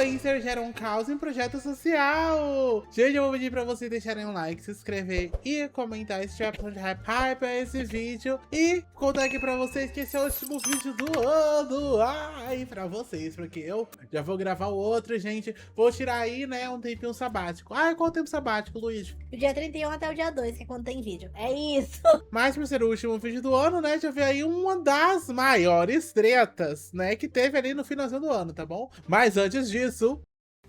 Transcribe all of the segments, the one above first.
influencer gera um caos em projeto social. Gente, eu vou pedir pra vocês deixarem um like, se inscrever e comentar se tiver de hype a esse vídeo. E contar aqui pra vocês que esse é o último vídeo do ano. Ai, pra vocês, porque eu já vou gravar o outro, gente. Vou tirar aí, né, um tempinho sabático. Ai, qual o tempo sabático, Luiz? Do dia 31 até o dia 2, que é quando tem vídeo. É isso. Mas por ser o último vídeo do ano, né, já veio aí uma das maiores tretas, né, que teve ali no finalzinho do ano, tá bom? Mas antes disso...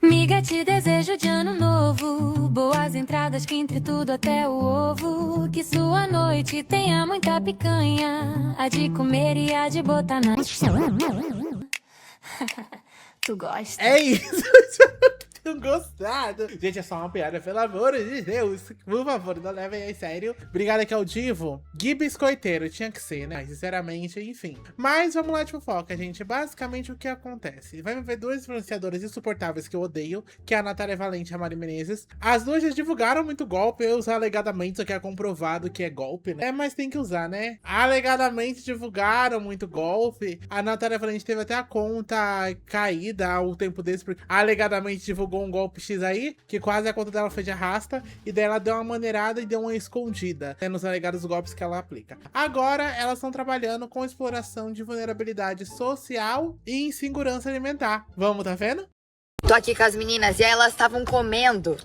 Miga, te desejo de ano novo, boas entradas que entre tudo até o ovo, que sua noite tenha muita picanha, a de comer e a de botar na... Tu gosta? É isso, tenho gostado. Gente, é só uma piada, pelo amor de Deus. Por favor, não levem aí sério. Obrigado aqui ao Divo. Gui Biscoiteiro, tinha que ser, né? Sinceramente, enfim. Mas vamos lá de fofoca, gente. Basicamente, o que acontece? Vai ver duas influenciadoras insuportáveis que eu odeio, que é a Natália Valente e a Mari Menezes. As duas já divulgaram muito golpe, eu usar alegadamente, isso aqui é comprovado que é golpe, né? Mas tem que usar, né? Alegadamente divulgaram muito golpe. A Natália Valente teve até a conta caída há um tempo desse, porque alegadamente divulgou um golpe X aí, que quase a conta dela foi de arrasta, e daí ela deu uma maneirada e deu uma escondida, né, nos alegados golpes que ela aplica. Agora, elas estão trabalhando com exploração de vulnerabilidade social e insegurança alimentar. Vamos, tá vendo? Tô aqui com as meninas e elas estavam comendo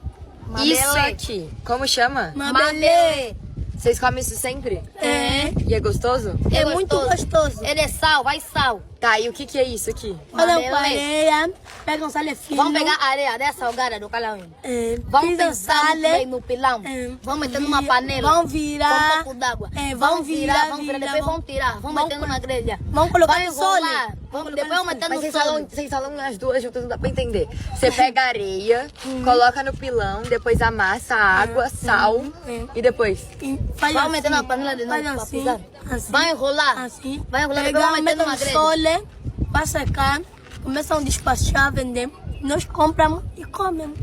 isso aqui. Como chama? Mabelê. Vocês comem isso sempre? É. E é gostoso? É muito gostoso. Ele é sal, vai sal. Tá, e o que é isso aqui? Olha com areia, pega um sal fino. Vamos pegar a areia dessa salgada do calauim. Pisa Vamos pensar sal, muito bem no pilão. Vamos meter numa panela. Vamos virar. Com um pouco d'água. Vamos virar, depois vamos tirar. Vamos meter numa grelha. Vamos colocar Vai no sol. enrolar. Depois vamos meter Mas no sol. vocês falam as duas juntas, não dá pra entender. Você pega a areia, coloca no pilão, depois amassa a água, sal e depois... Vamos meter na panela de novo pra pisar. Assim. Vai enrolar. Assim. Vai enrolar, depois vamos meter numa grelha. Sol, vai secar, começam a despachar, vender. Nós compramos e comemos.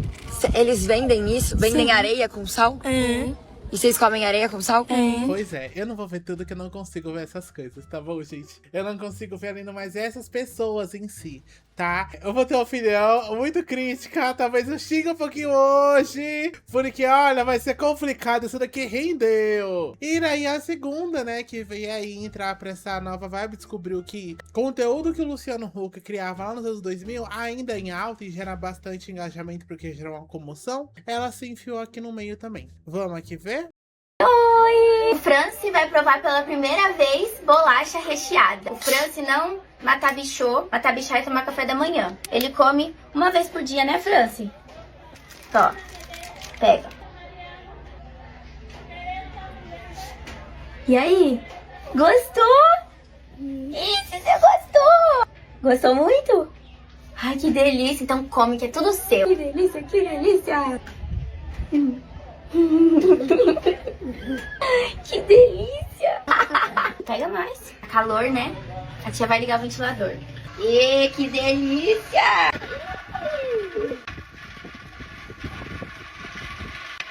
Eles vendem isso? Vendem Sim. areia com sal? É. E vocês comem areia com sal? Pois é, eu não vou ver tudo que eu não consigo ver essas coisas, tá bom, gente? Eu não consigo ver ainda mais essas pessoas em si, tá? Eu vou ter uma opinião muito crítica, talvez eu xingue um pouquinho hoje, porque, olha, vai ser complicado, isso daqui rendeu. E daí a segunda, né, que veio aí entrar pra essa nova vibe, descobriu que conteúdo que o Luciano Huck criava lá nos anos 2000, ainda em alta e gera bastante engajamento porque gera uma comoção, ela se enfiou aqui no meio também. Vamos aqui ver? O Franci vai provar pela primeira vez bolacha recheada. O Franci não matabichou e tomar café da manhã. Ele come uma vez por dia, né, Franci? Ó, pega. E aí? Gostou? Isso, você gostou? Gostou muito? Ai, que delícia. Então come, que é tudo seu. Que delícia, que delícia. Que delícia! Pega mais. Calor, né? A tia vai ligar o ventilador. E que delícia!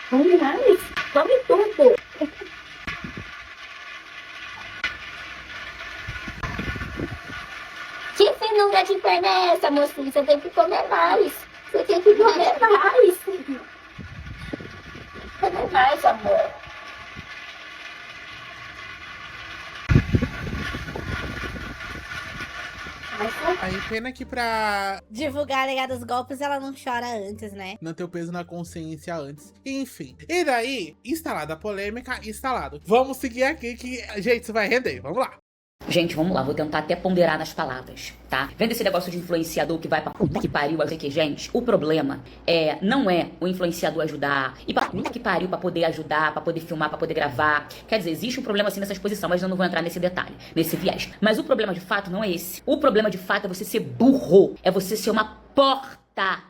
Come mais. Come tudo. Que finura de perna é essa, mocinha? Você tem que comer mais. Você tem que comer mais. Comer mais, amor. Aí, pena que pra Divulgar alegados golpes, ela não chora antes, né? não ter o peso na consciência antes. Enfim. E daí, instalada a polêmica, instalado. Vamos seguir aqui que, gente, isso vai render. Vamos lá. Gente, vamos lá, vou tentar até ponderar nas palavras, tá? Vendo esse negócio de influenciador que vai pra puta que pariu, vai dizer que, gente, o problema não é o influenciador ajudar e pra puta que pariu pra poder ajudar, pra poder filmar, pra poder gravar. Quer dizer, existe um problema assim nessa exposição, mas eu não vou entrar nesse detalhe, nesse viés. Mas o problema de fato não é esse. O problema de fato é você ser burro, é você ser uma porta.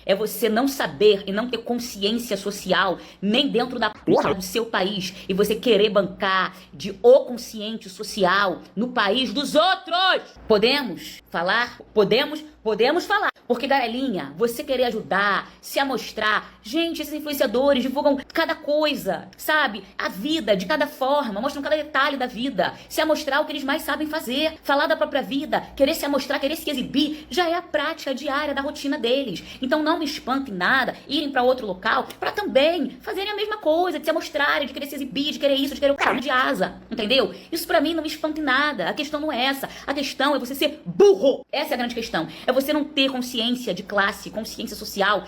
É você não saber e não ter consciência social nem dentro da porra do seu país e você querer bancar de o consciente social no país dos outros. Podemos falar? Podemos? Podemos falar. Porque, Garelinha, você querer ajudar, se amostrar. Gente, esses influenciadores divulgam cada coisa, sabe? A vida, de cada forma, mostram cada detalhe da vida. Se amostrar o que eles mais sabem fazer. Falar da própria vida, querer se amostrar, querer se exibir, já é a prática diária da rotina deles. Então não me espanta em nada irem pra outro local pra também fazerem a mesma coisa, de se amostrarem, de querer se exibir, de querer isso, de querer o carro de asa. Entendeu? Isso pra mim não me espanta em nada. A questão não é essa. A questão é você ser burro. Essa é a grande questão. É você não ter consciência de classe, consciência social,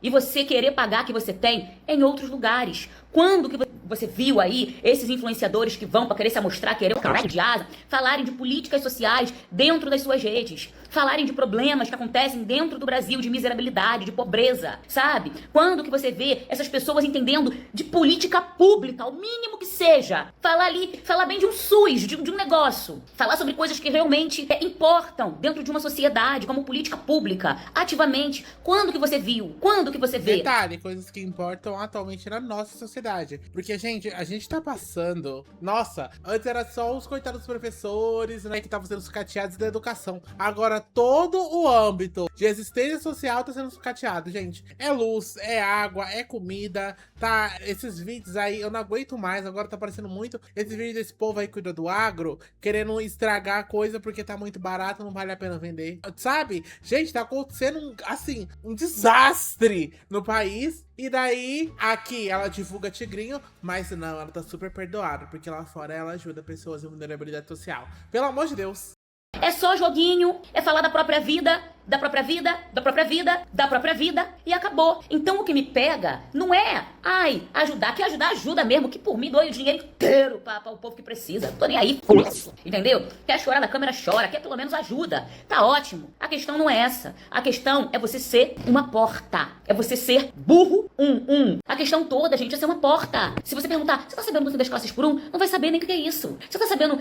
e você querer pagar que você tem em outros lugares. Quando que você viu aí esses influenciadores que vão pra querer se amostrar, querer o caralho de asa, falarem de políticas sociais dentro das suas redes, falarem de problemas que acontecem dentro do Brasil, de miserabilidade, de pobreza, sabe? Quando que você vê essas pessoas entendendo de política pública, o mínimo que seja, falar ali, falar bem de um SUS, de um negócio, falar sobre coisas que realmente importam dentro de uma sociedade, como política pública, ativamente. Quando que você viu? Quando que você vê? Detalhe, coisas que importam atualmente na nossa sociedade. Porque, gente, a gente tá passando... Nossa, antes era só os coitados dos professores, né, que estavam sendo sucateados da educação. Agora, todo o âmbito de existência social tá sendo sucateado, gente. É luz, é água, é comida, tá? Esses vídeos aí, eu não aguento mais. Agora tá aparecendo muito esses vídeos desse povo aí que cuida do agro, querendo estragar a coisa porque tá muito barato, não vale a pena vender. Sabe? Gente, tá acontecendo, assim, um desastre no país. E daí, aqui ela divulga tigrinho, mas não, ela tá super perdoada, porque lá fora ela ajuda pessoas em vulnerabilidade social. Pelo amor de Deus. É só joguinho, é falar da própria vida, da própria vida, da própria vida, da própria vida e acabou. Então o que me pega não é, ajudar, que ajudar ajuda mesmo, que por mim doe o dinheiro inteiro pra o povo que precisa. Tô nem aí, foda-se, entendeu? Quer chorar na câmera, chora, quer pelo menos ajuda. Tá ótimo. A questão não é essa. A questão é você ser uma porta. É você ser burro, A questão toda, gente, é ser uma porta. Se você perguntar, você tá sabendo você das classes por um? Não vai saber nem o que é isso. Você tá sabendo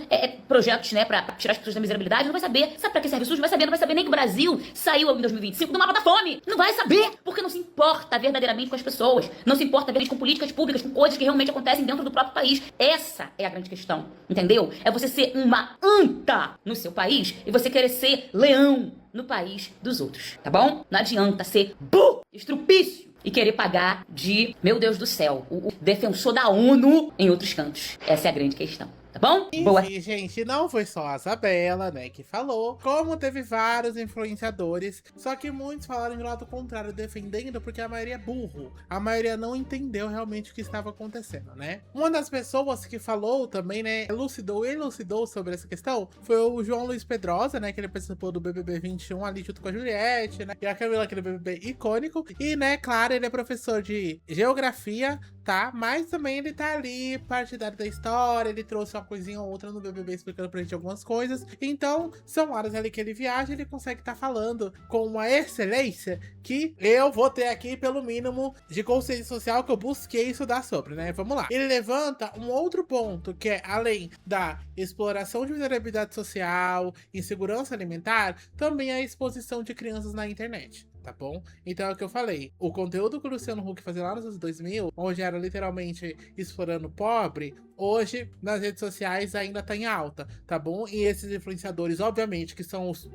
projetos, né, pra tirar as pessoas da miserabilidade? Não vai saber. Sabe pra que serve o SUS? Não vai saber nem que o Brasil saiu em 2025 do mapa da fome. Não vai saber, porque não se importa verdadeiramente com as pessoas. Não se importa verdadeiramente com políticas públicas, com coisas que realmente acontecem dentro do próprio país. Essa é a grande questão, entendeu? É você ser uma anta no seu país e você querer ser leão no país dos outros, tá bom? Não adianta ser estrupício e querer pagar de, meu Deus do céu, o defensor da ONU em outros cantos. Essa é a grande questão. Tá bom? Boa. E, gente, não foi só a Isabela, né, que falou. Como teve vários influenciadores, só que muitos falaram em lado contrário, defendendo porque a maioria é burro. A maioria não entendeu realmente o que estava acontecendo, né? Uma das pessoas que falou também, né, elucidou sobre essa questão, foi o João Luiz Pedrosa, né, que ele participou do BBB 21 ali junto com a Juliette, né, e a Camila, aquele BBB icônico. E, né, claro, ele é professor de geografia, tá? Mas também ele tá ali, partidário da história, ele trouxe uma coisinha ou outra no BBB explicando pra gente algumas coisas. Então, são horas ali que ele viaja, ele consegue estar falando com uma excelência que eu vou ter aqui, pelo mínimo, de consciência social que eu busquei estudar sobre, né? Vamos lá. Ele levanta um outro ponto, que é, além da exploração de vulnerabilidade social, insegurança alimentar, também a exposição de crianças na internet. Tá bom? Então é o que eu falei. O conteúdo que o Luciano Huck fazia lá nos anos 2000, onde era literalmente explorando pobre, hoje nas redes sociais ainda tá em alta, tá bom? E esses influenciadores, obviamente, que são os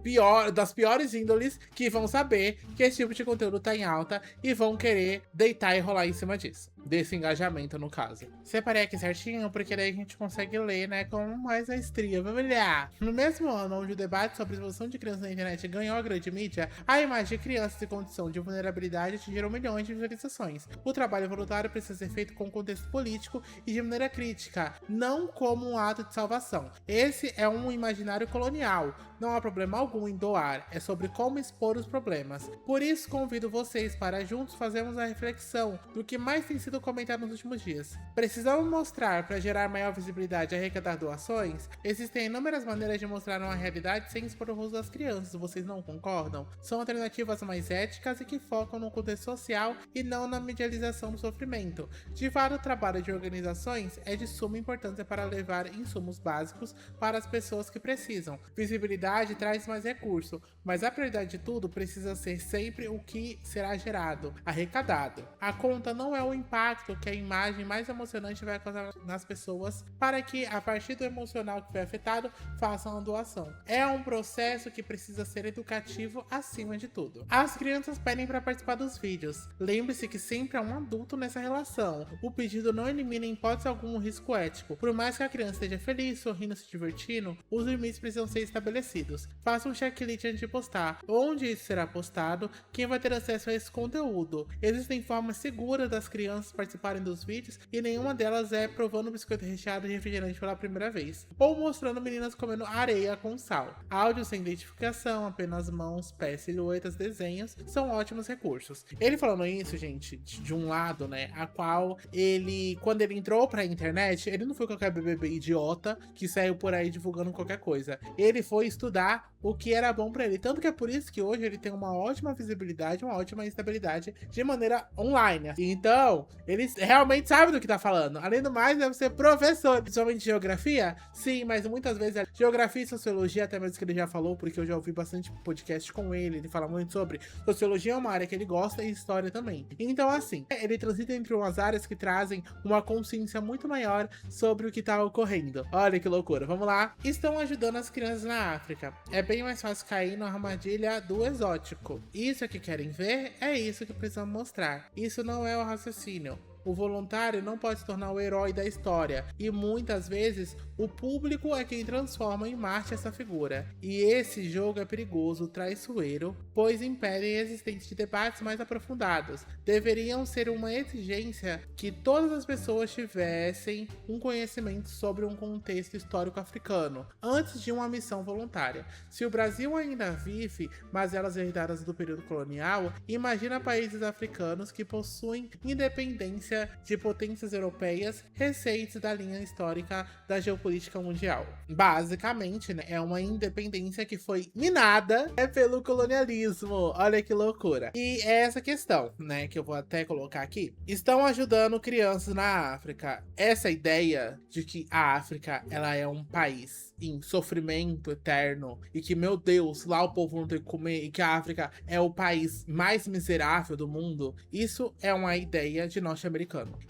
das piores índoles, que vão saber que esse tipo de conteúdo tá em alta e vão querer deitar e rolar em cima disso. Desse engajamento, no caso. Separei aqui certinho, porque daí a gente consegue ler, né, com mais maestria. Vamos olhar. No mesmo ano, onde o debate sobre a exposição de crianças na internet ganhou a grande mídia, a imagem de crianças em condição de vulnerabilidade atingiram milhões de visualizações. O trabalho voluntário precisa ser feito com contexto político e de maneira crítica, não como um ato de salvação. Esse é um imaginário colonial. Não há problema algum em doar, é sobre como expor os problemas. Por isso, convido vocês para juntos fazermos a reflexão do que mais tem sido comentado nos últimos dias. Precisamos mostrar para gerar maior visibilidade e arrecadar doações? Existem inúmeras maneiras de mostrar uma realidade sem expor o rosto das crianças, vocês não concordam? São alternativas mais éticas e que focam no contexto social e não na medialização do sofrimento. De fato, o trabalho de organizações é de suma importância para levar insumos básicos para as pessoas que precisam. Visibilidade traz mais recurso, mas a prioridade de tudo precisa ser sempre o que será gerado, arrecadado. A conta não é o impacto impacto que a imagem mais emocionante vai causar nas pessoas para que, a partir do emocional que foi afetado, façam a doação. É um processo que precisa ser educativo acima de tudo. As crianças pedem para participar dos vídeos. Lembre-se que sempre há um adulto nessa relação. O pedido não elimina em hipótese algum risco ético. Por mais que a criança esteja feliz, sorrindo, se divertindo, os limites precisam ser estabelecidos. Faça um checklist antes de postar. Onde isso será postado? Quem vai ter acesso a esse conteúdo? Existem formas seguras das crianças participarem dos vídeos e nenhuma delas é provando biscoito recheado de refrigerante pela primeira vez, ou mostrando meninas comendo areia com sal. Áudio sem identificação, apenas mãos, pés, silhuetas, desenhos são ótimos recursos. Ele falando isso, gente, de um lado, né, a qual ele, quando ele entrou pra internet, ele não foi qualquer bebê idiota que saiu por aí divulgando qualquer coisa. Ele foi estudar o que era bom pra ele. Tanto que é por isso que hoje ele tem uma ótima visibilidade, uma ótima estabilidade de maneira online. Então, ele realmente sabe do que tá falando. Além do mais, deve ser professor, principalmente de geografia. Sim, mas muitas vezes geografia e sociologia, até mesmo que ele já falou, porque eu já ouvi bastante podcast com ele. Ele fala muito sobre sociologia, é uma área que ele gosta, e história também. Então, assim, ele transita entre umas áreas que trazem uma consciência muito maior sobre o que tá ocorrendo. Olha que loucura, vamos lá. Estão ajudando as crianças na África. É bem mais fácil cair na armadilha do exótico. Isso é que querem ver, é isso que precisamos mostrar. Isso não é o raciocínio. O voluntário não pode se tornar o herói da história, e muitas vezes o público é quem transforma em Marte essa figura. E esse jogo é perigoso, traiçoeiro, pois impedem a existência de debates mais aprofundados. Deveriam ser uma exigência que todas as pessoas tivessem um conhecimento sobre um contexto histórico africano, antes de uma missão voluntária. Se o Brasil ainda vive mazelas herdadas do período colonial, imagina países africanos que possuem independência de potências europeias recentes da linha histórica da geopolítica mundial. Basicamente, né, é uma independência que foi minada pelo colonialismo. Olha que loucura. E é essa questão, né, que eu vou até colocar aqui. Estão ajudando crianças na África. Essa ideia de que a África, ela é um país em sofrimento eterno e que, meu Deus, lá o povo não tem o que comer e que a África é o país mais miserável do mundo, isso é uma ideia de norte-americano.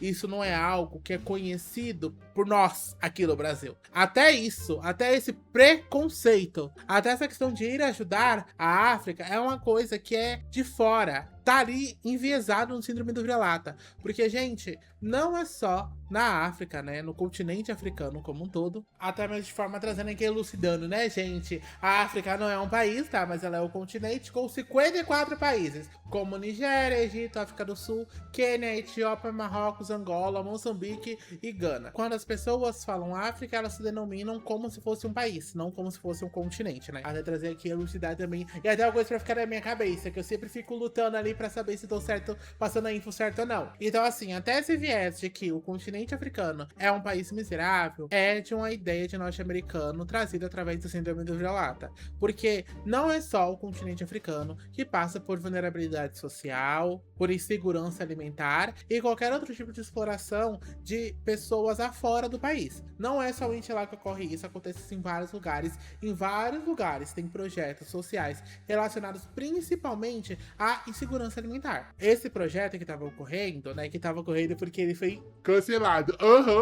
Isso não é algo que é conhecido por nós aqui no Brasil. Até isso, até esse preconceito, até essa questão de ir ajudar a África é uma coisa que é de fora. Tá ali enviesado no síndrome do vira-lata. Porque, gente, não é só na África, né? No continente africano como um todo. Até mesmo de forma trazendo aqui, elucidando, né, gente? A África não é um país, tá? Mas ela é o continente com 54 países. Como Nigéria, Egito, África do Sul, Quênia, Etiópia, Marrocos, Angola, Moçambique e Gana. Quando as pessoas falam África, elas se denominam como se fosse um país, não como se fosse um continente, né? Até trazer aqui a elucidar também. E até uma coisa pra ficar na minha cabeça, que eu sempre fico lutando ali pra saber se tô certo, passando a info certo ou não. Então, assim, até esse viés de que o continente africano é um país miserável é de uma ideia de norte-americano trazida através do síndrome do vira-lata. Porque não é só o continente africano que passa por vulnerabilidade social, por insegurança alimentar e qualquer outro tipo de exploração de pessoas afora do país. Não é somente lá que ocorre isso, acontece em vários lugares. Em vários lugares tem projetos sociais relacionados principalmente à insegurança alimentar. Esse projeto que estava ocorrendo, né, que estava ocorrendo porque ele foi cancelado.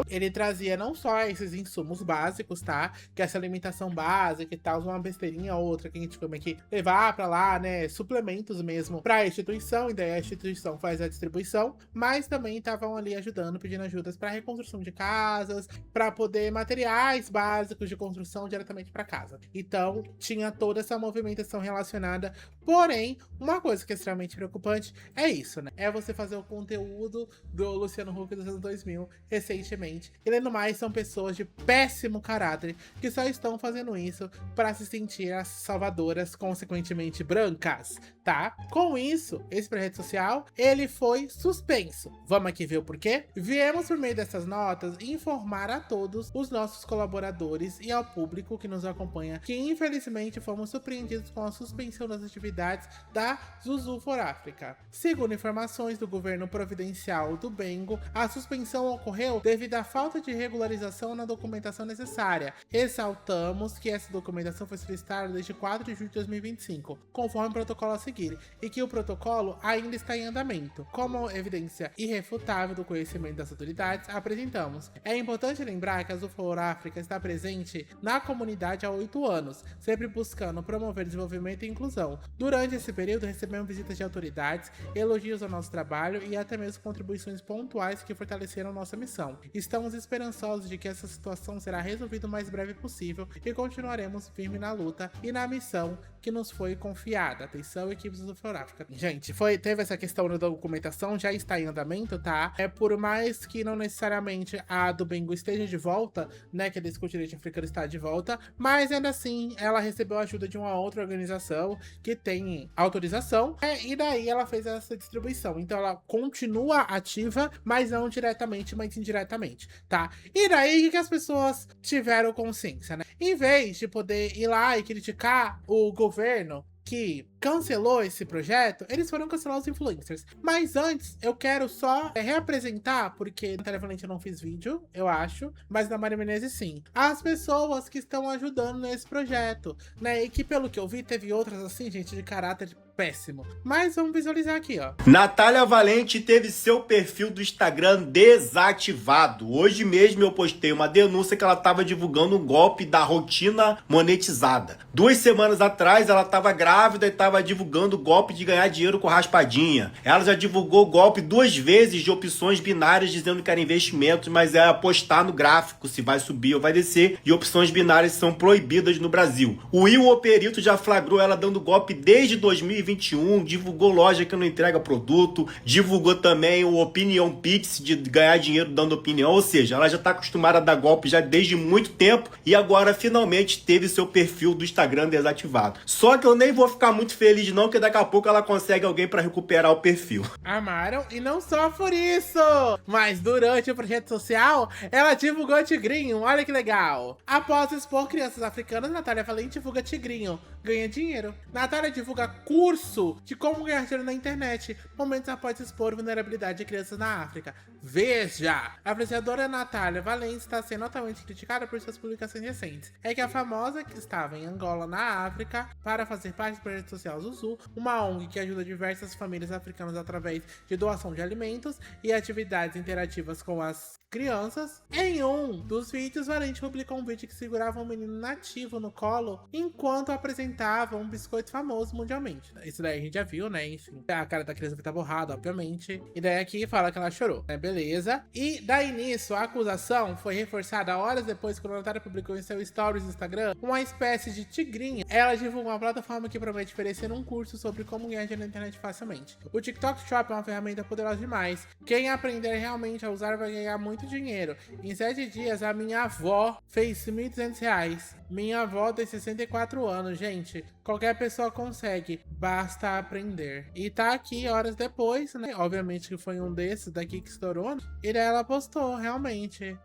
Ele trazia não só esses insumos básicos, tá? Que essa alimentação básica e tal, uma besteirinha ou outra que a gente come aqui, levar pra lá, né, suplementos mesmo pra instituição, e daí a instituição faz a distribuição, mas também estavam ali ajudando, pedindo ajudas pra reconstrução de casas, pra poder materiais básicos de construção diretamente pra casa. Então, tinha toda essa movimentação relacionada, porém, uma coisa que é extremamente preocupante é isso, né? É você fazer o conteúdo do Luciano Huck dos anos 2000 recentemente. E, além do mais, são pessoas de péssimo caráter que só estão fazendo isso para se sentir as salvadoras, consequentemente brancas, tá? Com isso, esse projeto social, ele foi suspenso. Vamos aqui ver o porquê? Viemos por meio dessas notas informar a todos os nossos colaboradores e ao público que nos acompanha que, infelizmente, fomos surpreendidos com a suspensão das atividades da Zuzu for Africa. África. Segundo informações do governo providencial do Bengo, a suspensão ocorreu devido à falta de regularização na documentação necessária. Ressaltamos que essa documentação foi solicitada desde 4 de julho de 2025, conforme o protocolo a seguir, e que o protocolo ainda está em andamento. Como evidência irrefutável do conhecimento das autoridades, apresentamos. É importante lembrar que a Azul África está presente na comunidade há 8 anos, sempre buscando promover desenvolvimento e inclusão. Durante esse período, recebemos visitas de autoridades, elogios ao nosso trabalho e até mesmo contribuições pontuais que fortaleceram nossa missão. Estamos esperançosos de que essa situação será resolvida o mais breve possível e continuaremos firme na luta e na missão que nos foi confiada. Atenção, equipes do África. Gente, teve essa questão da documentação, já está em andamento, tá? Por mais que não necessariamente a do Bengo esteja de volta, né, que a Discutirete Africana está de volta, mas ainda assim ela recebeu ajuda de uma outra organização que tem autorização, e daí ela fez essa distribuição. Então ela continua ativa, mas não diretamente, mas indiretamente, tá? E daí que as pessoas tiveram consciência, né? Em vez de poder ir lá e criticar o governo que cancelou esse projeto, eles foram cancelar os influencers. Mas antes, eu quero só reapresentar, porque na Natália Valente eu não fiz vídeo, eu acho, mas na Mari Menezes sim, as pessoas que estão ajudando nesse projeto, né? E que pelo que eu vi, teve outras assim, gente, de caráter péssimo. Mas vamos visualizar aqui, ó. Natália Valente teve seu perfil do Instagram desativado. Hoje mesmo eu postei uma denúncia que ela estava divulgando um golpe da rotina monetizada. 2 semanas atrás ela estava grávida e estava divulgando o golpe de ganhar dinheiro com raspadinha. Ela já divulgou o golpe 2 vezes de opções binárias dizendo que era investimento, mas é apostar no gráfico se vai subir ou vai descer, e opções binárias são proibidas no Brasil. O Will Operito já flagrou ela dando golpe desde 2021, divulgou loja que não entrega produto, divulgou também o Opinion Pix de ganhar dinheiro dando opinião, ou seja, ela já está acostumada a dar golpe já desde muito tempo e agora finalmente teve seu perfil do Instagram desativado. Só que eu nem vou ficar muito feliz não, que daqui a pouco ela consegue alguém para recuperar o perfil. Amaram, e não só por isso, mas durante o projeto social, ela divulgou Tigrinho, olha que legal. Após expor crianças africanas, Natália Valente divulga Tigrinho, ganha dinheiro. Natália divulga curso de como ganhar dinheiro na internet, momentos após expor vulnerabilidade de crianças na África. Veja! A apreciadora Natália Valente está sendo altamente criticada por suas publicações recentes. É que a famosa que estava em Angola, na África, para fazer parte do projeto social Zuzu, uma ONG que ajuda diversas famílias africanas através de doação de alimentos e atividades interativas com as crianças. Em um dos vídeos, Valente publicou um vídeo que segurava um menino nativo no colo enquanto apresentava um biscoito famoso mundialmente. Isso daí a gente já viu, né? Enfim, a cara da criança tá borrada, obviamente. E daí aqui fala que ela chorou, né? Beleza. E daí nisso, a acusação foi reforçada horas depois que a Natália publicou em seu stories no Instagram uma espécie de tigrinho. Ela divulgou uma plataforma que promete oferecer um curso sobre como ganhar dinheiro na internet facilmente. O TikTok Shop é uma ferramenta poderosa demais. Quem aprender realmente a usar vai ganhar muito dinheiro. Em 7 dias, a minha avó fez R$1.200. Minha avó tem 64 anos, gente. Qualquer pessoa consegue, basta aprender. E tá aqui horas depois, né? Obviamente que foi um desses daqui que estourou. E daí ela postou, realmente.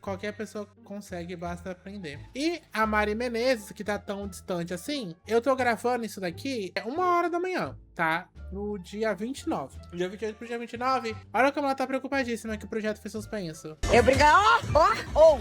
Qualquer pessoa consegue, basta aprender. E a Mari Menezes, que tá tão distante assim, eu tô gravando isso daqui 1h da manhã, tá? No dia 29. Do dia 28 pro dia 29. Olha como ela tá preocupadíssima que o projeto foi suspenso. Eu briguei,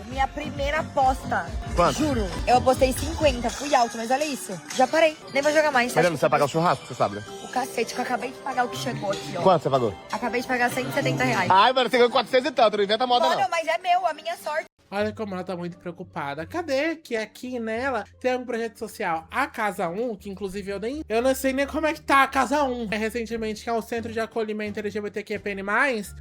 minha primeira aposta. Quanto? Juro. Eu apostei 50, fui alto, mas olha isso. Já parei, nem vou jogar mais. Mas você vai pagar o churrasco, você sabe, né? O cacete, que eu acabei de pagar o que chegou aqui, ó. Quanto você pagou? Acabei de pagar R$170. Ai, mano, você ganhou 400 e tanto, não inventa moda Mano, não. mas é meu, a minha sorte. Olha como ela tá muito preocupada. Cadê que aqui nela tem um projeto social, a Casa 1, que inclusive eu não sei nem como é que tá a Casa 1. Recentemente, que é o Centro de Acolhimento LGBTQIAPN+,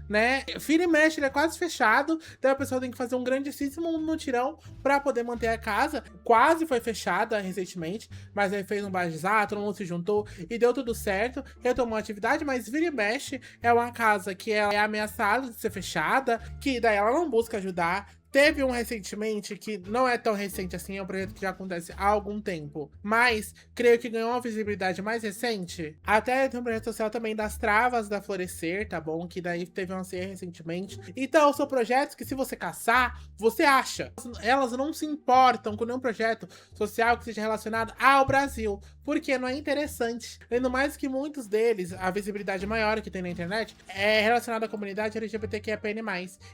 né? Vira e mexe, ele é quase fechado. Então a pessoa tem que fazer um grandíssimo mutirão pra poder manter a casa. Quase foi fechada recentemente, mas aí fez um bajizar, todo mundo se juntou e deu tudo certo. Retomou a atividade, mas vira e mexe é uma casa que ela é ameaçada de ser fechada, que daí ela não busca ajudar, Teve um recentemente, que não é tão recente assim, é um projeto que já acontece há algum tempo, mas creio que ganhou uma visibilidade mais recente. Até tem um projeto social também das Travas da Florescer, tá bom? Que daí teve uma ceia recentemente. Então, são projetos que se você caçar, você acha. Elas não se importam com nenhum projeto social que seja relacionado ao Brasil, porque não é interessante. Além mais que muitos deles, a visibilidade maior que tem na internet é relacionada à comunidade LGBTQIAPN+.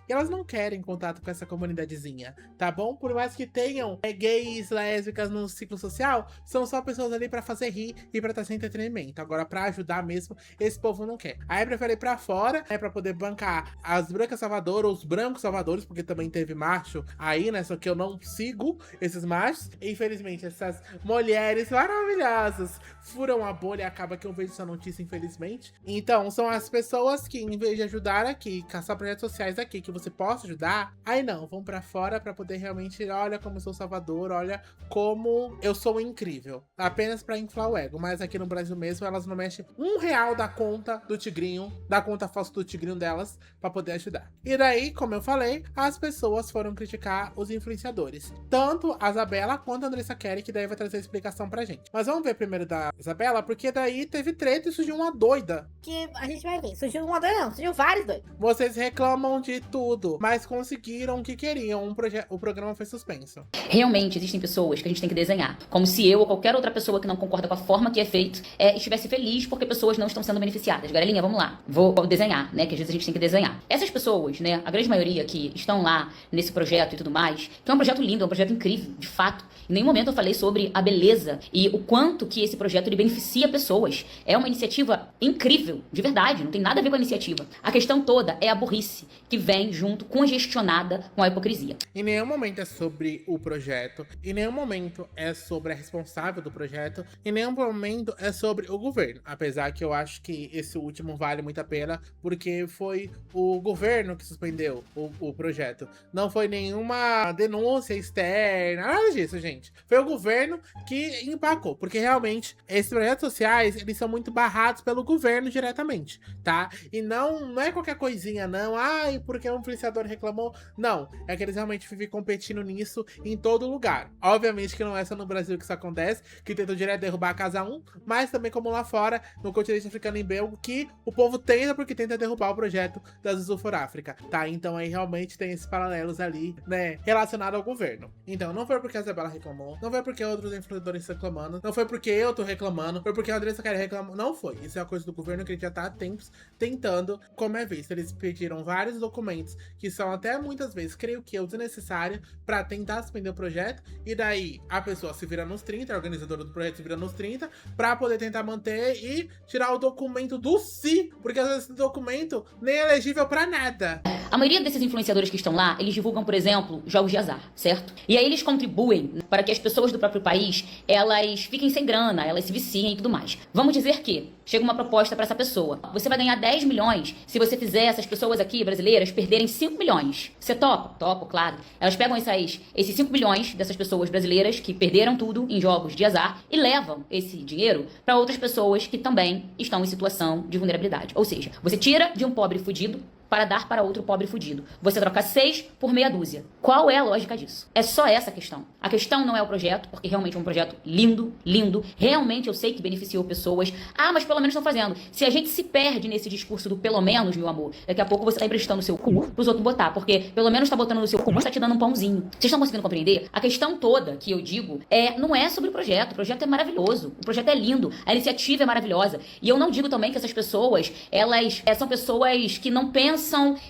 E elas não querem contato com essa comunidadezinha, tá bom? Por mais que tenham gays, lésbicas no ciclo social, são só pessoas ali pra fazer rir e pra trazer entretenimento. Agora, pra ajudar mesmo, esse povo não quer. Aí prefere ir pra fora, né, pra poder bancar as brancas salvadoras, os brancos salvadores, porque também teve macho aí, né, só que eu não sigo esses machos. Infelizmente, essas mulheres maravilhosas furam a bolha e acaba que eu vejo essa notícia, infelizmente. Então, são as pessoas que, em vez de ajudar aqui, caçar projetos sociais aqui, que você possa ajudar, aí não, vão pra fora pra poder realmente, olha como eu sou salvador, olha como eu sou incrível. Apenas pra inflar o ego. Mas aqui no Brasil mesmo, elas não mexem R$1 da conta do Tigrinho, da conta falsa do Tigrinho delas, pra poder ajudar. E daí, como eu falei, as pessoas foram criticar os influenciadores. Tanto a Isabela quanto a Andressa Kelly, que daí vai trazer a explicação pra gente. Mas vamos ver primeiro da Isabela, porque daí teve treta e surgiu uma doida. Que a gente vai ver. Surgiu uma doida não, surgiu vários doidos. Vocês reclamam de tudo, mas conseguiram o que queriam. O programa foi suspenso. Realmente, existem pessoas que a gente tem que desenhar. Como se eu ou qualquer outra pessoa que não concorda com a forma que é feito estivesse feliz porque pessoas não estão sendo beneficiadas. Garelinha, vamos lá. Vou desenhar, né? Que às vezes a gente tem que desenhar. Essas pessoas, né? A grande maioria que estão lá nesse projeto e tudo mais, que é um projeto lindo, é um projeto incrível, de fato. Em nenhum momento eu falei sobre a beleza e o quanto que esse projeto ele beneficia pessoas. É uma iniciativa incrível, de verdade, não tem nada a ver com a iniciativa. A questão toda é a burrice que vem junto, congestionada com a hipocrisia. Em nenhum momento é sobre o projeto, em nenhum momento é sobre a responsável do projeto, em nenhum momento é sobre o governo. Apesar que eu acho que esse último vale muito a pena, porque foi o governo que suspendeu o projeto. Não foi nenhuma denúncia externa, nada disso, gente. Foi o governo que empacou, porque realmente esses projetos sociais, eles são muito barrados pelo governo diretamente, tá? E não é qualquer coisinha, não. Ai, porque um influenciador reclamou. Não, é que eles realmente vivem competindo nisso em todo lugar. Obviamente que não é só no Brasil que isso acontece, que tentam direto derrubar a Casa 1, mas também como lá fora, no continente africano em Belgo, que o povo tenta porque tenta derrubar o projeto da Zuzu for África, tá? Então aí realmente tem esses paralelos ali, né, relacionados ao governo. Então não foi porque a Isabela reclamou, não foi porque outros influenciadores estão reclamando, não foi porque eu tô reclamando, foi porque a Andressa Kelly reclamou, não foi. Isso é uma coisa do governo que ele já tá há tempos tentando, como é visto. Eles pediram vários documentos que são até muitas vezes, creio que desnecessários, pra tentar suspender o projeto, e daí a pessoa se vira nos 30, a organizadora do projeto se vira nos 30, pra poder tentar manter e tirar o documento do si, porque às vezes esse documento nem é elegível pra nada. A maioria desses influenciadores que estão lá, eles divulgam, por exemplo, jogos de azar, certo? E aí eles contribuem para que as pessoas do próprio país, elas fiquem sem grana, elas se viciem e tudo mais. Vamos dizer que chega uma proposta para essa pessoa. Você vai ganhar 10 milhões se você fizer essas pessoas aqui, brasileiras, perderem 5 milhões. Você topa? Topo, claro. Elas pegam esses 5 milhões dessas pessoas brasileiras que perderam tudo em jogos de azar e levam esse dinheiro para outras pessoas que também estão em situação de vulnerabilidade. Ou seja, você tira de um pobre fudido para dar para outro pobre fudido. Você troca 6 por meia dúzia. Qual é a lógica disso? É só essa a questão. A questão não é o projeto, porque realmente é um projeto lindo, lindo. Realmente eu sei que beneficiou pessoas. Ah, mas pelo menos estão fazendo. Se a gente se perde nesse discurso do pelo menos, meu amor, daqui a pouco você tá emprestando o seu cu pros outros botar, porque pelo menos tá botando no seu cu, mas tá te dando um pãozinho. Vocês estão conseguindo compreender? A questão toda que eu digo não é sobre o projeto. O projeto é maravilhoso. O projeto é lindo. A iniciativa é maravilhosa. E eu não digo também que essas pessoas, elas são pessoas que não pensam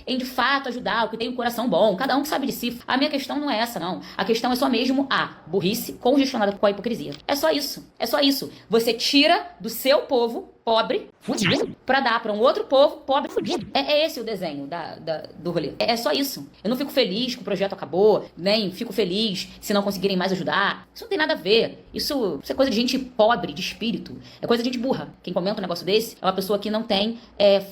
em de fato ajudar, o que tem um coração bom, cada um que sabe de si. A minha questão não é essa, não. A questão é só mesmo a burrice congestionada com a hipocrisia. É só isso. É só isso. Você tira do seu povo pobre, fudido, pra dar pra um outro povo pobre, fudido. É esse o desenho do rolê. É só isso. Eu não fico feliz que o projeto acabou, nem fico feliz se não conseguirem mais ajudar. Isso não tem nada a ver. Isso é coisa de gente pobre, de espírito. É coisa de gente burra. Quem comenta um negócio desse é uma pessoa que não tem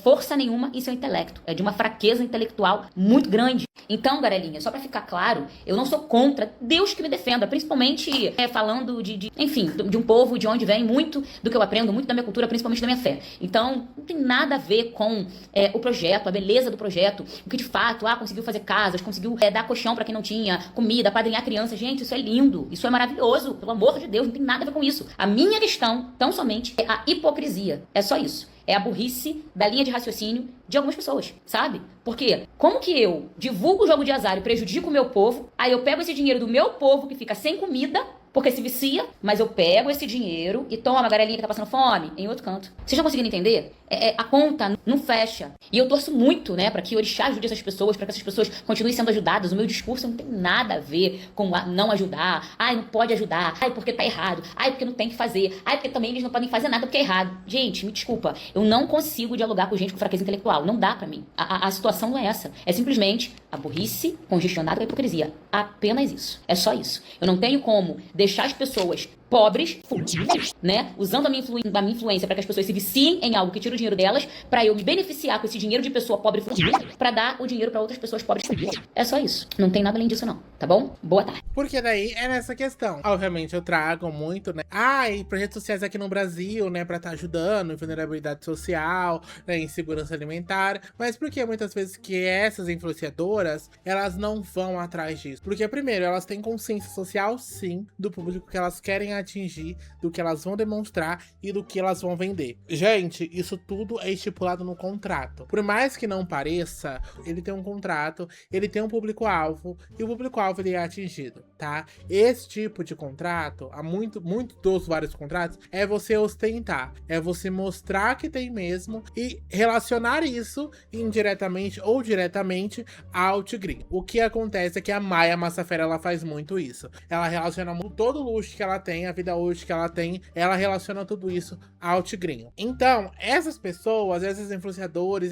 força nenhuma em seu intelecto. É de uma fraqueza intelectual muito grande. Então, Garelinha, só pra ficar claro, eu não sou contra, Deus que me defenda, principalmente falando enfim, de um povo de onde vem muito do que eu aprendo, muito da minha cultura, principalmente da minha fé. Então, não tem nada a ver com o projeto, a beleza do projeto, o que de fato, conseguiu fazer casas, conseguiu dar colchão pra quem não tinha, comida, apadrinhar criança. Gente, isso é lindo, isso é maravilhoso, pelo amor de Deus, não tem nada a ver com isso. A minha questão, tão somente, é a hipocrisia, é só isso. É a burrice da linha de raciocínio de algumas pessoas, sabe? Porque como que eu divulgo o jogo de azar e prejudico o meu povo, aí eu pego esse dinheiro do meu povo que fica sem comida, porque se vicia, mas eu pego esse dinheiro e toma a Garelinha que tá passando fome em outro canto. Vocês estão conseguindo entender? A conta não fecha. E eu torço muito, né, pra que Orixá ajude essas pessoas, pra que essas pessoas continuem sendo ajudadas. O meu discurso não tem nada a ver com não ajudar. Ai, não pode ajudar. Ai, porque tá errado. Ai, porque não tem que fazer. Ai, porque também eles não podem fazer nada porque é errado. Gente, me desculpa. Eu não consigo dialogar com gente com fraqueza intelectual. Não dá pra mim. A situação não é essa. É simplesmente a burrice congestionada com a hipocrisia. Apenas isso. É só isso. Eu não tenho como deixar as pessoas pobres, fudidas, né? Usando a minha influência para que as pessoas se viciem em algo que tira o dinheiro delas, para eu me beneficiar com esse dinheiro de pessoa pobre fudida, para dar o dinheiro para outras pessoas pobres fudidas. É só isso. Não tem nada além disso, não. Tá bom? Boa tarde. Porque daí é nessa questão. Obviamente eu trago muito, né? E projetos sociais aqui no Brasil, né? Pra estar ajudando em vulnerabilidade social, né? Em segurança alimentar. Mas por que muitas vezes que essas influenciadoras, elas não vão atrás disso? Porque primeiro, elas têm consciência social, sim, do público que elas querem atingir, do que elas vão demonstrar e do que elas vão vender. Gente, isso tudo é estipulado no contrato. Por mais que não pareça, ele tem um contrato, ele tem um público-alvo, e o público-alvo ele é atingido, tá? Esse tipo de contrato, há muito dos vários contratos, é você ostentar, é você mostrar que tem mesmo e relacionar isso indiretamente ou diretamente ao tigrinho. O que acontece é que a Maia Massafera, ela faz muito isso. Ela relaciona todo o luxo que ela tem, a vida hoje que ela tem, ela relaciona tudo isso ao tigrinho. Então, essas pessoas, esses influenciadores,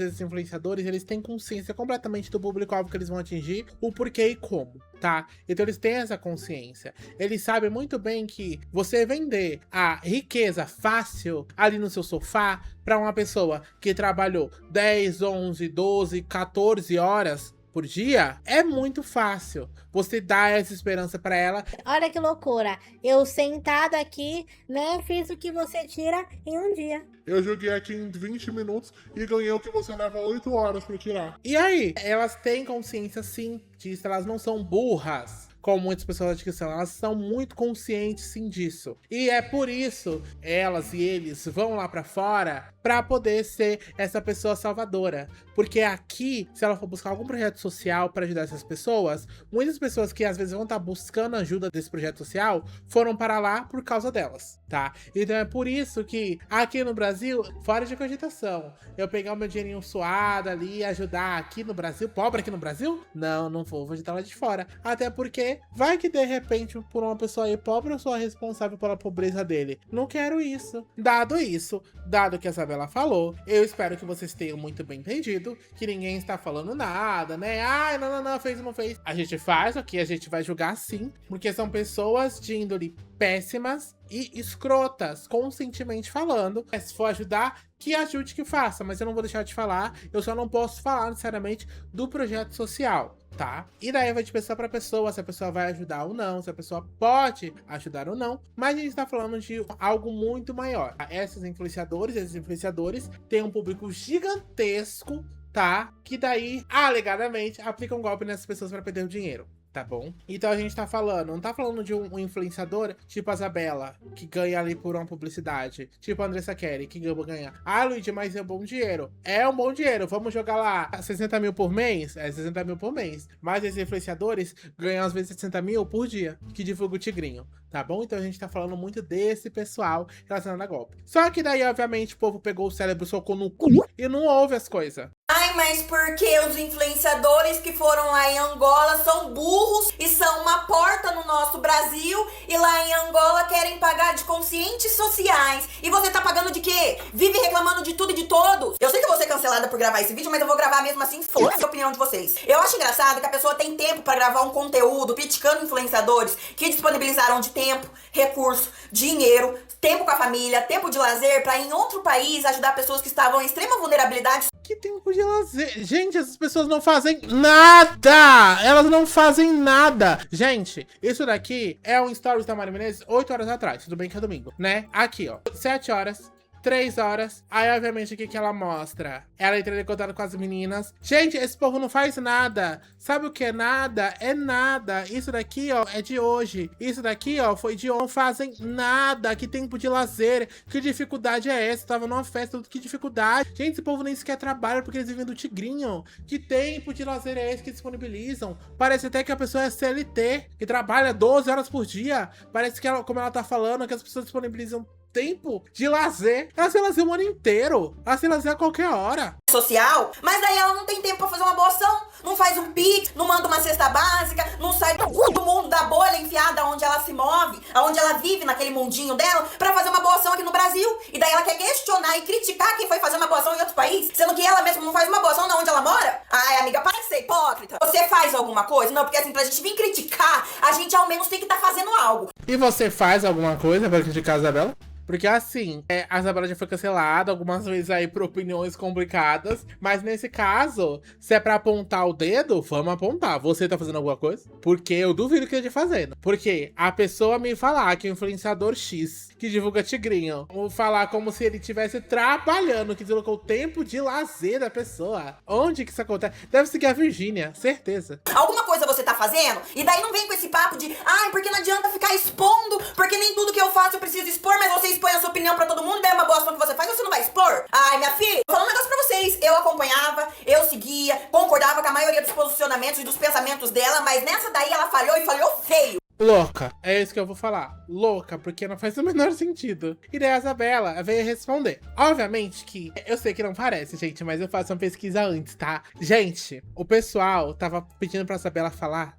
eles têm consciência completamente do público-alvo que eles vão atingir, o porquê e como, tá? Então eles têm essa consciência. Eles sabem muito bem que você vender a riqueza fácil ali no seu sofá para uma pessoa que trabalhou 10, 11, 12, 14 horas por dia, é muito fácil. Você dá essa esperança pra ela. Olha que loucura. Eu sentada aqui, né, fiz o que você tira em um dia. Eu joguei aqui em 20 minutos e ganhei o que você leva 8 horas pra tirar. E aí? Elas têm consciência, sim, disso. Elas não são burras, como muitas pessoas acham que são. Elas são muito conscientes, sim, disso. E é por isso, elas e eles vão lá pra fora pra poder ser essa pessoa salvadora. Porque aqui, se ela for buscar algum projeto social pra ajudar essas pessoas, muitas pessoas que às vezes vão estar buscando ajuda desse projeto social, foram para lá por causa delas, tá? Então é por isso que aqui no Brasil, fora de cogitação, eu pegar o meu dinheirinho suado ali e ajudar aqui no Brasil, pobre aqui no Brasil? Não vou ajudar lá de fora. Até porque vai que de repente, por uma pessoa aí pobre, eu sou a responsável pela pobreza dele. Não quero isso. Dado que a Isabela falou, eu espero que vocês tenham muito bem entendido, que ninguém está falando nada, né? Ai, não, fez ou não fez. A gente faz aqui, a gente vai julgar sim, porque são pessoas de índole péssimas e escrotas, conscientemente falando. Se for ajudar, que ajude, que faça, mas eu não vou deixar de falar, eu só não posso falar necessariamente do projeto social, tá? E daí vai de pessoa pra pessoa, se a pessoa vai ajudar ou não, se a pessoa pode ajudar ou não, mas a gente tá falando de algo muito maior. Esses influenciadores têm um público gigantesco, tá? Que daí, alegadamente, aplicam um golpe nessas pessoas pra perder o dinheiro. Tá bom? Então a gente tá falando, não tá falando de um influenciador tipo a Isabela, que ganha ali por uma publicidade, tipo a Andressa Kelly, que ganha. Luigi, mas é um bom dinheiro. É um bom dinheiro, vamos jogar lá 60 mil por mês? É 60 mil por mês. Mas esses influenciadores ganham às vezes 60 mil por dia, que divulga o tigrinho. Tá bom? Então a gente tá falando muito desse pessoal relacionado a golpe. Só que daí, obviamente, o povo pegou o cérebro, socou no cu e não ouve as coisas. Ai, mas porque os influenciadores que foram lá em Angola são burros e são uma porta no nosso Brasil e lá em Angola querem pagar de conscientes sociais. E você tá pagando de quê? Vive reclamando de tudo e de todos. Eu sei que eu vou ser cancelada por gravar esse vídeo, mas eu vou gravar mesmo assim, foda-se a opinião de vocês. Eu acho engraçado que a pessoa tem tempo pra gravar um conteúdo criticando influenciadores que disponibilizaram de tempo, recurso, dinheiro, tempo com a família, tempo de lazer pra em outro país ajudar pessoas que estavam em extrema vulnerabilidade. Que tempo de lazer. Gente, essas pessoas não fazem nada. Elas não fazem nada. Gente, isso daqui é um stories da Mari Menezes 8 horas atrás. Tudo bem que é domingo, né? Aqui, ó. 7 horas. 3 horas. Aí, obviamente, o que ela mostra? Ela entrando em contato com as meninas. Gente, esse povo não faz nada. Sabe o que é nada? É nada. Isso daqui, ó, é de hoje. Isso daqui, ó, foi de ontem. Não fazem nada. Que tempo de lazer. Que dificuldade é essa? Tava numa festa. Que dificuldade. Gente, esse povo nem sequer trabalha porque eles vivem do tigrinho. Que tempo de lazer é esse que disponibilizam? Parece até que a pessoa é CLT. Que trabalha 12 horas por dia. Parece que, ela, como ela tá falando, que as pessoas disponibilizam tempo de lazer. Ela se lazer o ano inteiro. Ela se lazer a qualquer hora. Social, mas daí ela não tem tempo pra fazer uma boa ação, não faz um pix, não manda uma cesta básica, não sai do mundo da bolha enfiada onde ela se move, onde ela vive naquele mundinho dela, pra fazer uma boa ação aqui no Brasil. E daí ela quer questionar e criticar quem foi fazer uma boa ação em outro país, sendo que ela mesma não faz uma boa ação na onde ela mora. Ai, amiga, para de ser hipócrita. Você faz alguma coisa? Não, porque assim, pra gente vir criticar, a gente ao menos tem que estar fazendo algo. E você faz alguma coisa pra criticar a Isabela? Porque assim, a Isabela já foi cancelada algumas vezes aí por opiniões complicadas. Mas nesse caso, se é pra apontar o dedo, vamos apontar. Você tá fazendo alguma coisa? Porque eu duvido que ele esteja fazendo. Porque a pessoa me falar que o influenciador X, que divulga tigrinho, vou falar como se ele estivesse trabalhando, que deslocou o tempo de lazer da pessoa. Onde que isso acontece? Deve seguir a Virgínia, certeza. Alguma coisa você tá fazendo, e daí não vem com esse papo de ai, porque não adianta ficar expondo, porque nem tudo que eu faço eu preciso expor, mas você expõe a sua opinião pra todo mundo, daí é uma boa ação que você faz, você não vai expor? Ai, minha filha, vou falar um negócio pra vocês. Eu acompanhava, eu seguia, concordava com a maioria dos posicionamentos e dos pensamentos dela, mas nessa daí ela falhou e falhou feio. Louca, é isso que eu vou falar. Louca, porque não faz o menor sentido. E daí a Isabela veio responder. Obviamente que, eu sei que não parece, gente, mas eu faço uma pesquisa antes, tá? Gente, o pessoal tava pedindo pra Isabela falar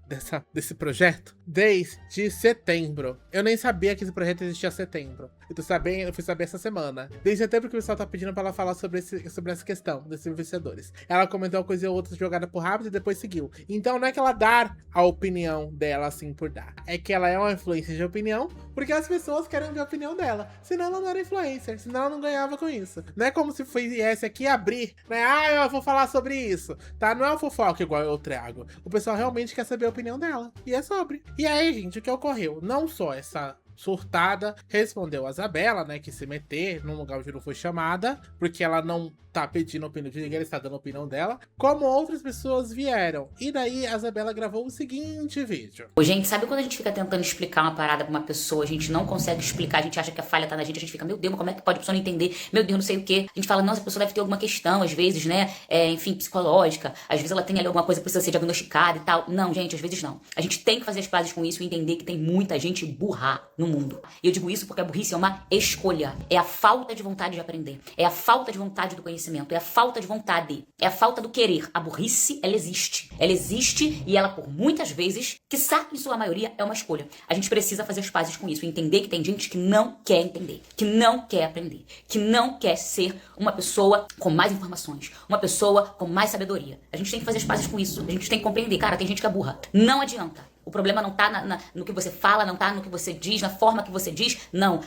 desse projeto desde setembro. Eu nem sabia que esse projeto existia em setembro. Eu fui saber essa semana. Desde setembro que o pessoal tá pedindo pra ela falar sobre essa questão desses influenciadores. Ela comentou uma coisa ou outra jogada por rápido e depois seguiu. Então não é que ela dá a opinião dela assim por dar. É que ela é uma influencer de opinião, porque as pessoas querem ver a opinião dela. Senão ela não era influencer, senão ela não ganhava com isso. Não é como se viesse aqui abrir, né? Ah, eu vou falar sobre isso, tá? Não é uma fofoca igual eu trago. O pessoal realmente quer saber a opinião dela. E é sobre. E aí, gente, o que ocorreu? Não só essa surtada respondeu a Isabela, né, que se meter num lugar onde não foi chamada, porque ela não tá pedindo opinião de ninguém, ela está dando a opinião dela, como outras pessoas vieram. E daí a Isabela gravou o seguinte vídeo. Gente, sabe quando a gente fica tentando explicar uma parada pra uma pessoa, a gente não consegue explicar, a gente acha que a falha tá na gente fica, meu Deus, mas como é que pode a pessoa não entender? Meu Deus, não sei o quê. A gente fala, nossa, a pessoa deve ter alguma questão, às vezes, né, enfim, psicológica, às vezes ela tem ali alguma coisa que precisa ser diagnosticada e tal. Não, gente, às vezes não. A gente tem que fazer as pazes com isso e entender que tem muita gente burra no mundo. E eu digo isso porque a burrice é uma escolha. É a falta de vontade de aprender. É a falta de vontade do conhecimento. É a falta de vontade. É a falta do querer. A burrice, ela existe. Ela existe e ela, por muitas vezes, quiçá em sua maioria, é uma escolha. A gente precisa fazer as pazes com isso. E entender que tem gente que não quer entender. Que não quer aprender. Que não quer ser uma pessoa com mais informações. Uma pessoa com mais sabedoria. A gente tem que fazer as pazes com isso. A gente tem que compreender. Cara, tem gente que é burra. Não adianta. O problema não tá no que você fala, não tá no que você diz, na forma que você diz, não.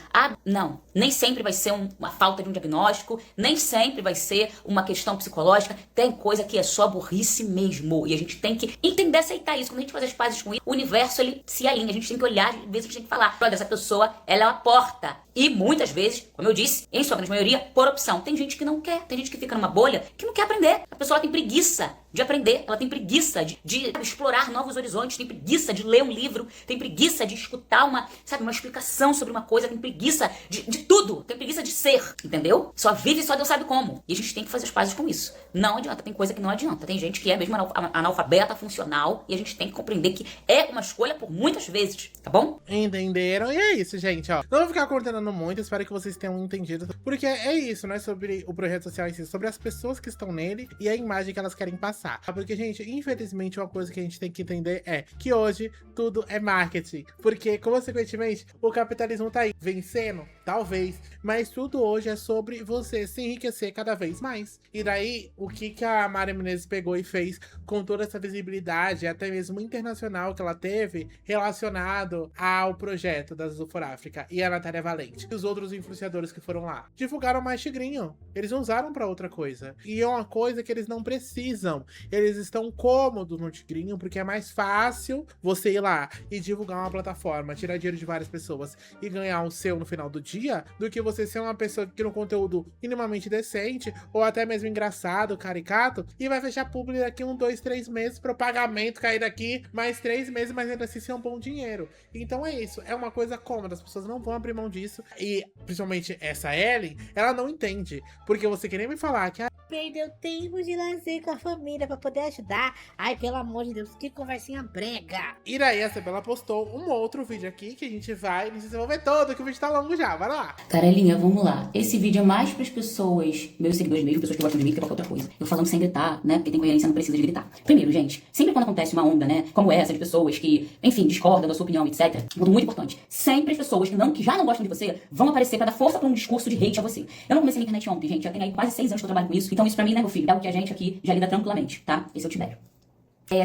Não. Nem sempre vai ser uma falta de um diagnóstico, nem sempre vai ser uma questão psicológica. Tem coisa que é só burrice mesmo. E a gente tem que entender, aceitar isso. Quando a gente faz as pazes com isso, o universo, ele se alinha. A gente tem que olhar, às vezes a gente tem que falar. Olha, essa pessoa, ela é uma porta. E muitas vezes, como eu disse, em sua grande maioria, por opção. Tem gente que não quer. Tem gente que fica numa bolha que não quer aprender. A pessoa tem preguiça de aprender. Ela tem preguiça de explorar novos horizontes. Tem preguiça de ler um livro. Tem preguiça de escutar uma explicação sobre uma coisa. Tem preguiça de tudo. Tem preguiça de ser. Entendeu? Só vive e só Deus sabe como. E a gente tem que fazer as pazes com isso. Não adianta. Tem coisa que não adianta. Tem gente que é mesmo analfabeta funcional. E a gente tem que compreender que é uma escolha por muitas vezes. Tá bom? Entenderam? E é isso, gente, ó. Não vou ficar coordenando muito, espero que vocês tenham entendido. Porque é isso, não é sobre o projeto social em si, sobre as pessoas que estão nele e a imagem que elas querem passar. Porque, gente, infelizmente, uma coisa que a gente tem que entender é que hoje tudo é marketing. Porque, consequentemente, o capitalismo tá aí vencendo Talvez. Mas tudo hoje é sobre você se enriquecer cada vez mais. E daí, o que a Mari Menezes pegou e fez com toda essa visibilidade, até mesmo internacional que ela teve, relacionado ao projeto da Azul for África e a Natália Valente. E os outros influenciadores que foram lá. Divulgaram mais tigrinho. Eles não usaram pra outra coisa. E é uma coisa que eles não precisam. Eles estão cômodos no tigrinho, porque é mais fácil você ir lá e divulgar uma plataforma, tirar dinheiro de várias pessoas e ganhar o seu no final do dia, do que você ser uma pessoa que cria um conteúdo minimamente decente, ou até mesmo engraçado, caricato, e vai fechar publi daqui 1, 2, 3 meses para o pagamento cair daqui mais 3 meses, mas ainda assim ser um bom dinheiro. Então é isso, é uma coisa cômoda, as pessoas não vão abrir mão disso, e principalmente essa Ellen, ela não entende, porque você queria me falar que perdeu tempo de lazer com a família pra poder ajudar. Ai, pelo amor de Deus, que conversinha brega. E daí a Isabela postou um outro vídeo aqui que a gente vai desenvolver todo, que o vídeo tá longo já, vai lá. Carelinha, vamos lá. Esse vídeo é mais pras pessoas, meus seguidores mesmo, pessoas que gostam de mim, que qualquer outra coisa. Eu falando sem gritar, né? Porque tem coerência, não precisa de gritar. Primeiro, gente, sempre quando acontece uma onda, né? Como essa, de pessoas que, enfim, discordam da sua opinião, etc. Muito importante. Sempre as pessoas que já não gostam de você vão aparecer pra dar força pra um discurso de hate a você. Eu não comecei na internet ontem, gente. Já tem aí quase 6 anos que eu trabalho com isso. Então isso pra mim, né, meu filho? É o que a gente aqui já lida tranquilamente, tá? Esse é o Tibério.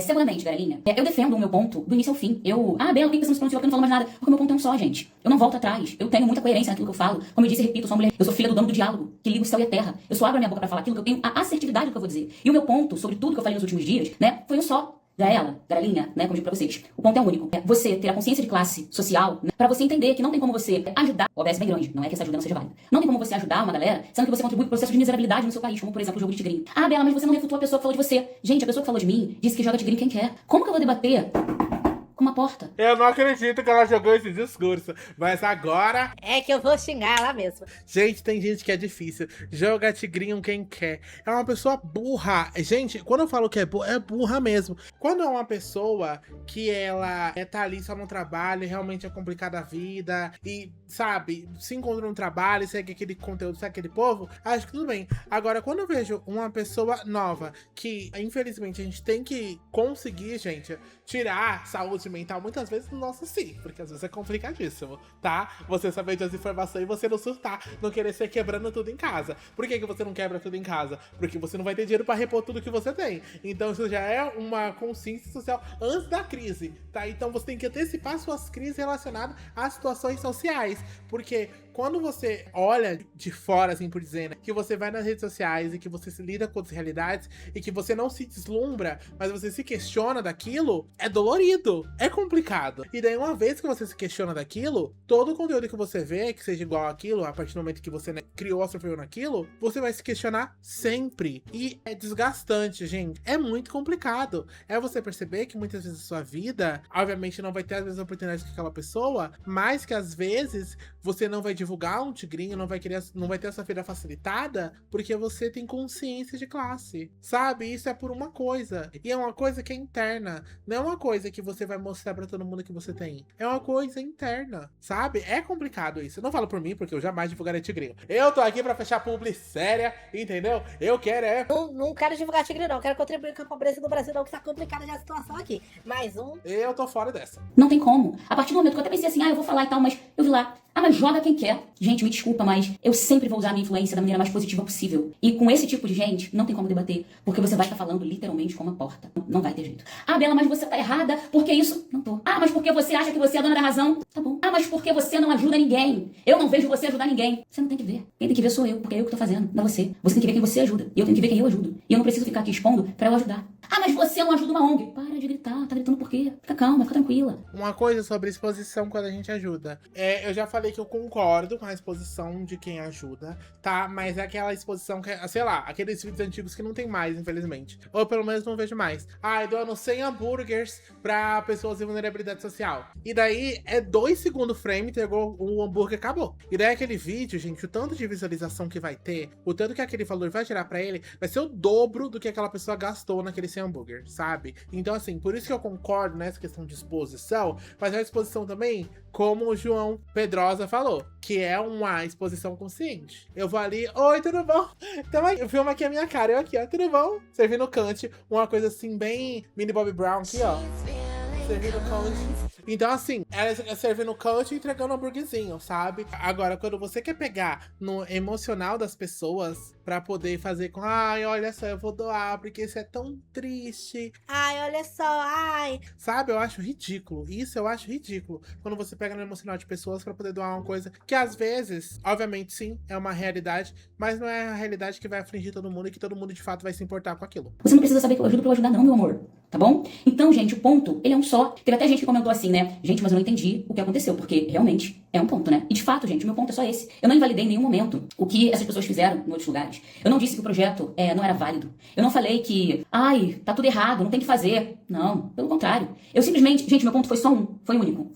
Segundamente, galerinha, eu defendo o meu ponto do início ao fim. Bela, por que você não se pronunciou? Porque eu não falo mais nada. Porque o meu ponto é um só, gente. Eu não volto atrás. Eu tenho muita coerência naquilo que eu falo. Como eu disse e repito, eu sou uma mulher. Eu sou filha do dono do diálogo, que liga o céu e a terra. Eu só abro a minha boca pra falar aquilo que eu tenho a assertividade do que eu vou dizer. E o meu ponto sobre tudo que eu falei nos últimos dias, né, foi um só. Galinha, né, como eu digo pra vocês. O ponto é único. Você ter a consciência de classe social, né, pra você entender que não tem como você ajudar. O OBS bem grande, não é que essa ajuda não seja válida. Não tem como você ajudar uma galera, sendo que você contribui pro processo de miserabilidade no seu país, como por exemplo o jogo de tigrinho. Bela, mas você não refutou a pessoa que falou de você. Gente, a pessoa que falou de mim disse que joga tigrinho quem quer. Como que eu vou debater com uma porta? Eu não acredito que ela jogou esse discurso, mas agora é que eu vou xingar lá mesmo. Gente, tem gente que é difícil. Joga tigrinho quem quer. É uma pessoa burra. Gente, quando eu falo que é burra mesmo. Quando é uma pessoa que ela tá ali só no trabalho, realmente é complicada a vida e, sabe, se encontra no trabalho, segue aquele conteúdo, segue aquele povo, acho que tudo bem. Agora, quando eu vejo uma pessoa nova que, infelizmente, a gente tem que conseguir, gente, tirar saúde mental muitas vezes do nosso si, porque às vezes é complicadíssimo, tá? Você saber das informações e você não surtar, não querer ser quebrando tudo em casa. Por que você não quebra tudo em casa? Porque você não vai ter dinheiro pra repor tudo que você tem. Então isso já é uma consciência social antes da crise, tá? Então você tem que antecipar suas crises relacionadas às situações sociais, porque quando você olha de fora, assim por dizer, né, que você vai nas redes sociais e que você se lida com as realidades e que você não se deslumbra, mas você se questiona daquilo, é dolorido, é complicado. E daí uma vez que você se questiona daquilo, todo o conteúdo que você vê, que seja igual àquilo, a partir do momento que você, né, criou, sofreu naquilo, você vai se questionar sempre. E é desgastante, gente. É muito complicado. É você perceber que muitas vezes a sua vida, obviamente não vai ter as mesmas oportunidades que aquela pessoa, mas que às vezes você não vai divulgar um tigrinho, não vai ter essa vida facilitada, porque você tem consciência de classe, sabe? Isso é por uma coisa, e é uma coisa que é interna, não é uma coisa que você vai mostrar pra todo mundo que você tem, é uma coisa interna, sabe? É complicado isso, eu não falo por mim, porque eu jamais divulgarei tigrinho, eu tô aqui pra fechar publi séria, entendeu? Eu quero Não quero divulgar tigrinho não, quero contribuir com a pobreza do Brasil não, que tá complicada já a situação aqui, mais um. Eu tô fora dessa. Não tem como. A partir do momento que eu até pensei assim, eu vou falar e tal, mas eu vi lá, mas joga quem quer. Gente, me desculpa, mas eu sempre vou usar a minha influência da maneira mais positiva possível. E com esse tipo de gente, não tem como debater, porque você vai estar falando literalmente com uma porta. Não vai ter jeito. Bela, mas você tá errada, porque isso... Não tô. Mas porque você acha que você é a dona da razão? Tá bom. Mas porque você não ajuda ninguém? Eu não vejo você ajudar ninguém. Você não tem que ver. Quem tem que ver sou eu, porque é eu que tô fazendo, não é você. Você tem que ver quem você ajuda, e eu tenho que ver quem eu ajudo. E eu não preciso ficar aqui expondo pra eu ajudar. Mas você não ajuda uma ONG. Para de gritar, tá gritando por quê? Fica calma, fica tranquila. Uma coisa sobre exposição quando a gente ajuda. Eu já falei que eu concordo com a exposição de quem ajuda, tá? Mas é aquela exposição que, sei lá, aqueles vídeos antigos que não tem mais, infelizmente. Ou pelo menos não vejo mais. Doando 100 hambúrgueres pra pessoas em vulnerabilidade social. E daí, 2 segundos frame, entregou o hambúrguer, acabou. E daí aquele vídeo, gente, o tanto de visualização que vai ter, o tanto que aquele valor vai gerar pra ele, vai ser o dobro do que aquela pessoa gastou naquele 100 hambúrguer, sabe? Então assim, por isso que eu concordo nessa questão de exposição, mas é uma exposição também, como o João Pedrosa falou, que é uma exposição consciente. Eu vou ali, oi, tudo bom? Então eu filmo aqui a minha cara, eu aqui, ó, tudo bom? Servindo cante, uma coisa assim bem mini Bobby Brown aqui, ó. Servindo cante. Então, assim, ela servindo coach e entregando um hambúrguerzinho, sabe? Agora, quando você quer pegar no emocional das pessoas pra poder fazer com, ai, olha só, eu vou doar porque isso é tão triste. Ai, olha só, ai. Sabe, eu acho ridículo. Isso eu acho ridículo. Quando você pega no emocional de pessoas pra poder doar uma coisa que às vezes, obviamente sim, é uma realidade, mas não é a realidade que vai afligir todo mundo e que todo mundo de fato vai se importar com aquilo. Você não precisa saber que eu ajudo pra eu ajudar não, meu amor. Tá bom? Então, gente, o ponto, ele é um só. Teve até gente que comentou assim, né? Gente, mas eu não entendi o que aconteceu, porque realmente é um ponto, né? E de fato, gente, o meu ponto é só esse. Eu não invalidei em nenhum momento o que essas pessoas fizeram em outros lugares. Eu não disse que o projeto não era válido. Eu não falei que, ai, tá tudo errado, não tem que fazer. Não, pelo contrário. Eu simplesmente, gente, meu ponto foi só um. Foi único.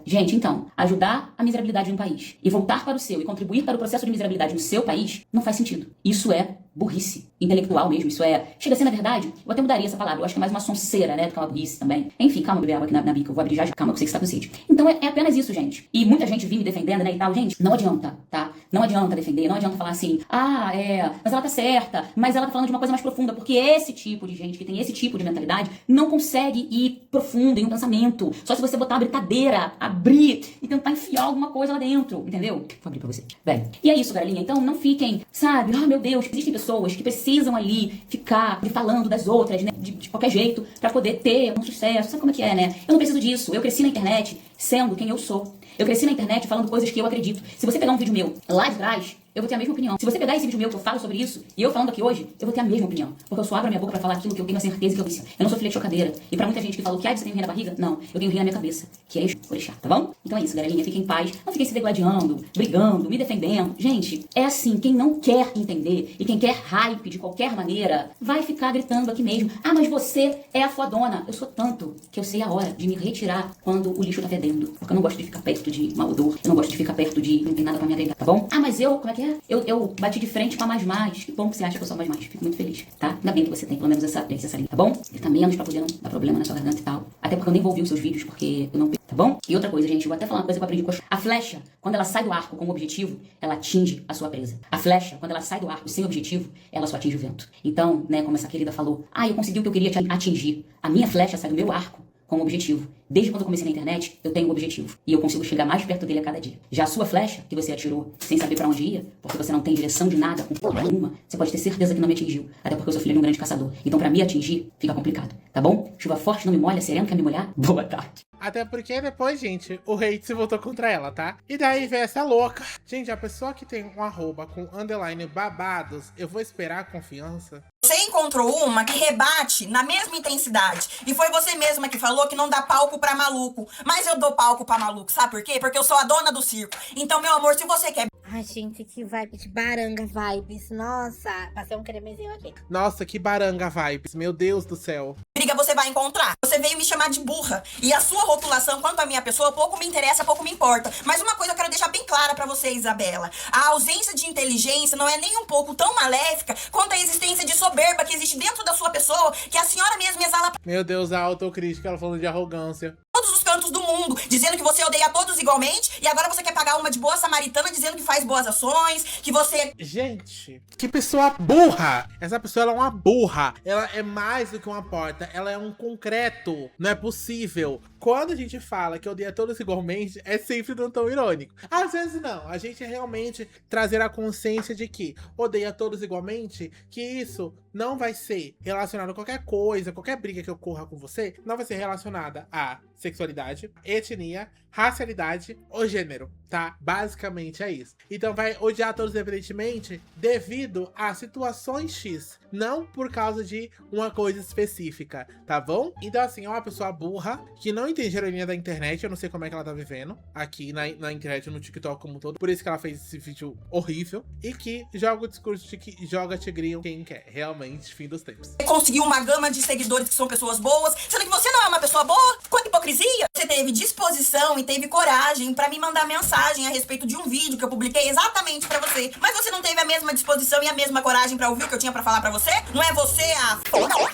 Gente, então, ajudar a miserabilidade de um país e voltar para o seu e contribuir para o processo de miserabilidade no seu país não faz sentido. Isso é burrice intelectual mesmo. Isso chega a ser, na verdade, eu até mudaria essa palavra. Eu acho que é mais uma sonceira, né, do que uma burrice também. Enfim, calma, beber água aqui na bica, eu vou abrir já. Calma, que eu sei que você tá com sede. Então é apenas isso, gente. E muita gente vive me defendendo, né, e tal. Gente, não adianta, tá? Não adianta defender, não adianta falar assim, mas ela tá certa, mas ela tá falando de uma coisa mais profunda, porque esse tipo de gente que tem esse tipo de mentalidade não consegue ir profundo em um pensamento. Só se você botar uma britadeira, abrir e tentar enfiar alguma coisa lá dentro, entendeu? Vou abrir pra você. Bem, e é isso, galerinha. Então não fiquem, sabe, meu Deus, existem pessoas que precisam ali ficar falando das outras, né, de qualquer jeito, pra poder ter um sucesso. Sabe como é que é, né? Eu não preciso disso. Eu cresci na internet sendo quem eu sou. Eu cresci na internet falando coisas que eu acredito. Se você pegar um vídeo meu lá de trás, eu vou ter a mesma opinião. Se você pegar esse vídeo meu que eu falo sobre isso, e eu falando aqui hoje, eu vou ter a mesma opinião. Porque eu só abro a minha boca pra falar aquilo que eu tenho a certeza que eu disse. Eu não sou filha de chocadeira. E pra muita gente que falou que você tem um rim na barriga, não. Eu tenho um rim na minha cabeça, que é orixá, tá bom? Então é isso, galerinha. Fiquem em paz. Não fiquem se degladiando, brigando, me defendendo. Gente, é assim. Quem não quer entender e quem quer hype de qualquer maneira, vai ficar gritando aqui mesmo. Ah, mas você é a fodona. Eu sou tanto que eu sei a hora de me retirar quando o lixo tá fedendo. Porque eu não gosto de ficar perto de mau odor. Eu não gosto de ficar perto de não tem nada pra me agregar, tá bom? Ah, mas como é que é? Eu bati de frente com a Mais. Que bom que você acha que eu sou a Mais. Fico muito feliz, tá? Ainda bem que você tem pelo menos essa linha, tá bom? Ele tá menos pra poder não dar problema na sua garganta e tal. Até porque eu nem vou ouvir os seus vídeos, porque eu não... Tá bom? E outra coisa, gente, eu vou até falar uma coisa que eu aprendi com a flecha, quando ela sai do arco com o objetivo, ela atinge a sua presa. A flecha, quando ela sai do arco sem objetivo, ela só atinge o vento. Então, né, como essa querida falou, eu consegui o que eu queria atingir. A minha flecha sai do meu arco com o objetivo. Desde quando eu comecei na internet, eu tenho um objetivo. E eu consigo chegar mais perto dele a cada dia. Já a sua flecha, que você atirou sem saber pra onde ia, porque você não tem direção de nada, com porra nenhuma, você pode ter certeza que não me atingiu. Até porque eu sou filha de um grande caçador. Então pra me atingir, fica complicado. Tá bom? Chuva forte não me molha, sereno quer me molhar? Boa tarde. Até porque depois, gente, o hate se voltou contra ela, tá? E daí veio essa louca. Gente, a pessoa que tem um arroba com underline babados, eu vou esperar a confiança. Você encontrou uma que rebate na mesma intensidade. E foi você mesma que falou que não dá palco pra maluco. Mas eu dou palco pra maluco, sabe por quê? Porque eu sou a dona do circo. Então, meu amor, se você quer... Ai, gente, que vibe de baranga vibes. Nossa, passei um cremezinho aqui. Nossa, que baranga vibes. Meu Deus do céu. Briga você vai encontrar. Você veio me chamar de burra. E a sua rotulação quanto à minha pessoa pouco me interessa, pouco me importa. Mas uma coisa eu quero deixar bem clara pra você, Isabela. A ausência de inteligência não é nem um pouco tão maléfica quanto a existência de soberba que existe dentro da sua pessoa, que a senhora mesma exala... Meu Deus, a autocrítica, ela falando de arrogância. Todos os cantos do mundo, dizendo que você odeia todos igualmente, e agora você quer pagar uma de boa samaritana dizendo que faz boas ações, que você... Gente, que pessoa burra! Essa pessoa, ela é uma burra. Ela é mais do que uma porta, ela é um concreto. Não é possível. Quando a gente fala que odeia todos igualmente, é sempre de um tom irônico. Às vezes não, a gente realmente trazer a consciência de que odeia todos igualmente, que isso não vai ser relacionado a qualquer coisa, qualquer briga que ocorra com você, não vai ser relacionada a sexualidade, etnia, racialidade ou gênero, tá? Basicamente é isso. Então vai odiar todos independentemente devido a situações X, não por causa de uma coisa específica, tá bom? Então assim, é uma pessoa burra, que não entende a ironia da internet, eu não sei como é que ela tá vivendo aqui na internet, no TikTok como um todo, por isso que ela fez esse vídeo horrível, e que joga o discurso de que joga tigrinho quem quer, realmente, fim dos tempos. Conseguiu uma gama de seguidores que são pessoas boas, sendo que você não é uma pessoa boa? Quanta hipocrisia! Você teve disposição e teve coragem pra me mandar mensagem a respeito de um vídeo que eu publiquei exatamente pra você, mas você não teve a mesma disposição e a mesma coragem pra ouvir o que eu tinha pra falar pra você? Não é você a...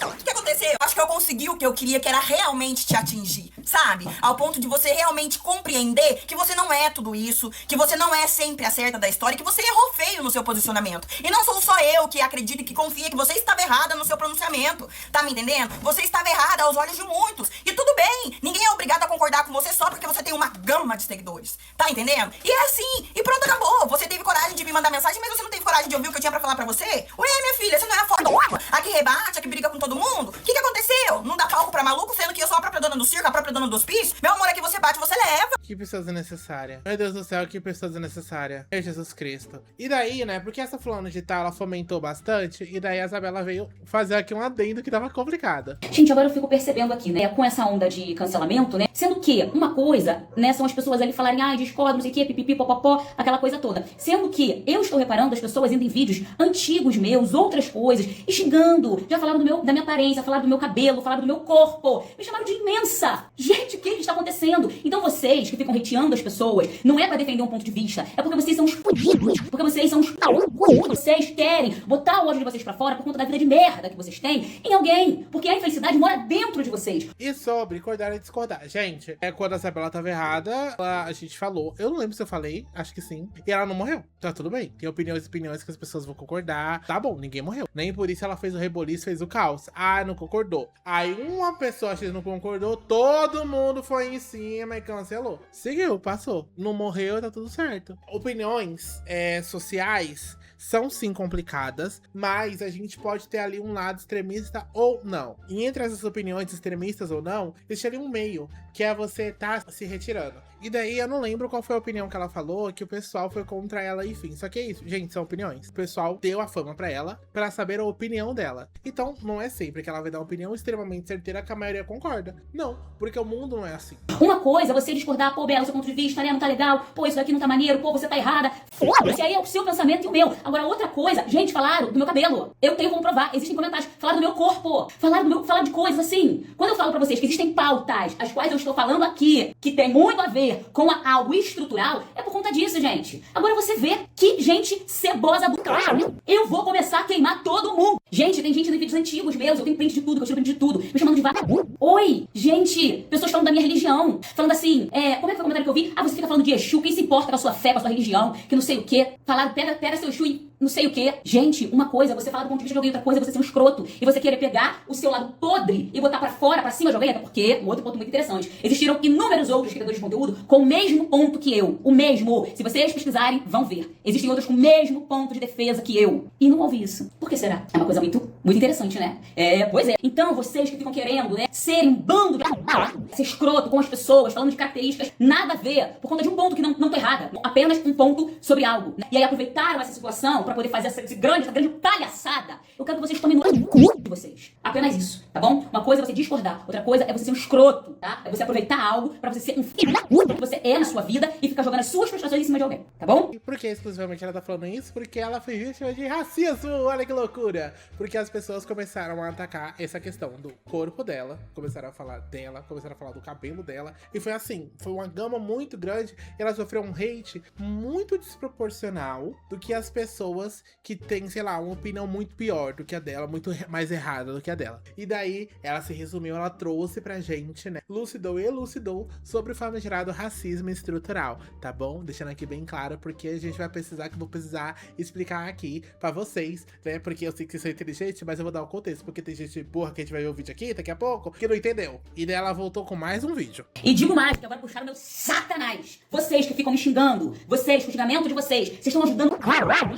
O que aconteceu? Acho que eu consegui o que eu queria, que era realmente te atingir, sabe? Ao ponto de você realmente compreender que você não é tudo isso, que você não é sempre a certa da história, que você errou feio no seu posicionamento. E não sou só eu que acredito e que confia que você estava errada no seu pronunciamento, tá me entendendo? Você estava errada aos olhos de muitos. E tudo bem. Ninguém é obrigado a concordar com você só porque você tem uma gama de seguidores. Tá entendendo? E é assim. E pronto, acabou. Você teve coragem de me mandar mensagem, mas você não teve coragem de ouvir o que eu tinha pra falar pra você? Ué, minha filha, você não é a foda a que rebate, a que briga com todo mundo? O que aconteceu? Não dá palco pra maluco, sendo que eu sou a própria dona do circo, a própria dona do hospício? Meu amor, aqui você bate, você leva. Que pessoa desnecessária. Meu Deus do céu, que pessoa desnecessária. Meu Jesus Cristo. E daí, né, porque essa fulana de tal, ela fomentou bastante, e daí a Isabela veio fazer aqui um adendo que tava complicada. Gente, agora eu fico percebendo aqui, né, com essa onda de cancelamento, né, sendo que uma coisa, né, são as pessoas ali falarem, ai, discordo, não sei o que, pipipi, popopó, aquela coisa toda. Sendo que eu estou reparando as pessoas indo em vídeos antigos meus, outras coisas, e xingando, já falaram da minha aparência, falaram do meu cabelo, falaram do meu corpo, me chamaram de imensa. Gente, o que está acontecendo? Então vocês que ficam hateando as pessoas, não é pra defender um ponto de vista, é porque vocês são os fudidos, porque vocês são os vocês querem botar o ódio de vocês pra fora por conta da vida de merda que vocês têm em alguém, porque a infelicidade mora dentro de vocês. E sobre concordar e discordar. Gente, quando a Isabela tava errada, a gente falou, eu não lembro se eu falei, acho que sim, e ela não morreu. Tá tudo bem. Tem opiniões que as pessoas vão concordar. Tá bom, ninguém morreu. Nem por isso ela fez o reboliço, fez o caos. Ah, não concordou. Aí uma pessoa X não concordou, todo mundo foi em cima e cancelou. Seguiu, passou. Não morreu, tá tudo certo. Opiniões sociais são sim complicadas, mas a gente pode ter ali um lado extremista ou não. E entre essas opiniões extremistas ou não, existe ali um meio, que é você tá se retirando. E daí eu não lembro qual foi a opinião que ela falou, que o pessoal foi contra ela, enfim. Só que é isso, gente, são opiniões. O pessoal deu a fama pra ela, pra saber a opinião dela. Então, não é sempre que ela vai dar uma opinião extremamente certeira que a maioria concorda. Não, porque o mundo não é assim. Uma coisa é você discordar, pô, Bela, seu ponto de vista, né, não tá legal, pô, isso daqui não tá maneiro, pô, você tá errada. Esse aí é o seu pensamento e o meu. Agora, outra coisa, gente, falaram do meu cabelo. Eu tenho como provar, existem comentários. Falaram do meu corpo, falaram de coisas assim. Quando eu falo pra vocês que existem pautas, as quais eu estou falando aqui, que tem muito a ver com algo estrutural, é por conta disso, gente. Agora você vê que gente cebosa do caralho. Eu vou começar a queimar todo mundo. Gente, tem gente em vídeos antigos meus, eu tenho print de tudo, que eu tiro print de tudo, me chamando de vagabundo. Oi, gente, pessoas falando da minha religião, falando assim, como é que foi o comentário que eu vi? Ah, você fica falando de Exu, quem se importa com a sua fé, com a sua religião, que não sei o quê. Falaram, pega seu Exu e não sei o quê. Gente, uma coisa, você falar do ponto de vista de alguém, outra coisa, você ser um escroto. E você querer pegar o seu lado podre e botar pra fora, pra cima de alguém, até porque, um outro ponto muito interessante, existiram inúmeros outros criadores de conteúdo com o mesmo ponto que eu. O mesmo. Se vocês pesquisarem, vão ver. Existem outros com o mesmo ponto de defesa que eu. E não ouvi isso. Por que será? É uma coisa muito interessante, né? Pois é. Então, vocês que ficam querendo, né, serem um bando de ser escroto com as pessoas, falando de características, nada a ver, por conta de um ponto que não tá errada. Apenas um ponto sobre algo. Né? E aí aproveitaram essa situação pra poder fazer essa grande palhaçada. Eu quero que vocês tomem no cu de vocês. Apenas isso, tá bom? Uma coisa é você discordar, outra coisa é você ser um escroto, tá? É você aproveitar algo pra você ser um filho da puta que você é na sua vida e ficar jogando as suas frustrações em cima de alguém, tá bom? E por que exclusivamente ela tá falando isso? Porque ela foi vítima de racismo, olha que loucura! Porque as pessoas começaram a atacar essa questão do corpo dela, começaram a falar dela, começaram a falar do cabelo dela, e foi assim, foi uma gama muito grande, e ela sofreu um hate muito desproporcional do que as pessoas que têm, sei lá, uma opinião muito pior do que a dela, muito mais errada do que a dela. E daí, ela se resumiu, ela trouxe pra gente, né, elucidou sobre o famigerado racismo estrutural, tá bom? Deixando aqui bem claro, porque a gente vai precisar, que eu vou precisar explicar aqui pra vocês, né, porque eu sei que vocês são inteligentes, mas eu vou dar o contexto, porque tem gente, porra, que a gente vai ver o vídeo aqui daqui a pouco, que não entendeu. E daí ela voltou com mais um vídeo. E digo mais, que agora puxaram meu satanás. Vocês que ficam me xingando, vocês, com o xingamento de vocês estão ajudando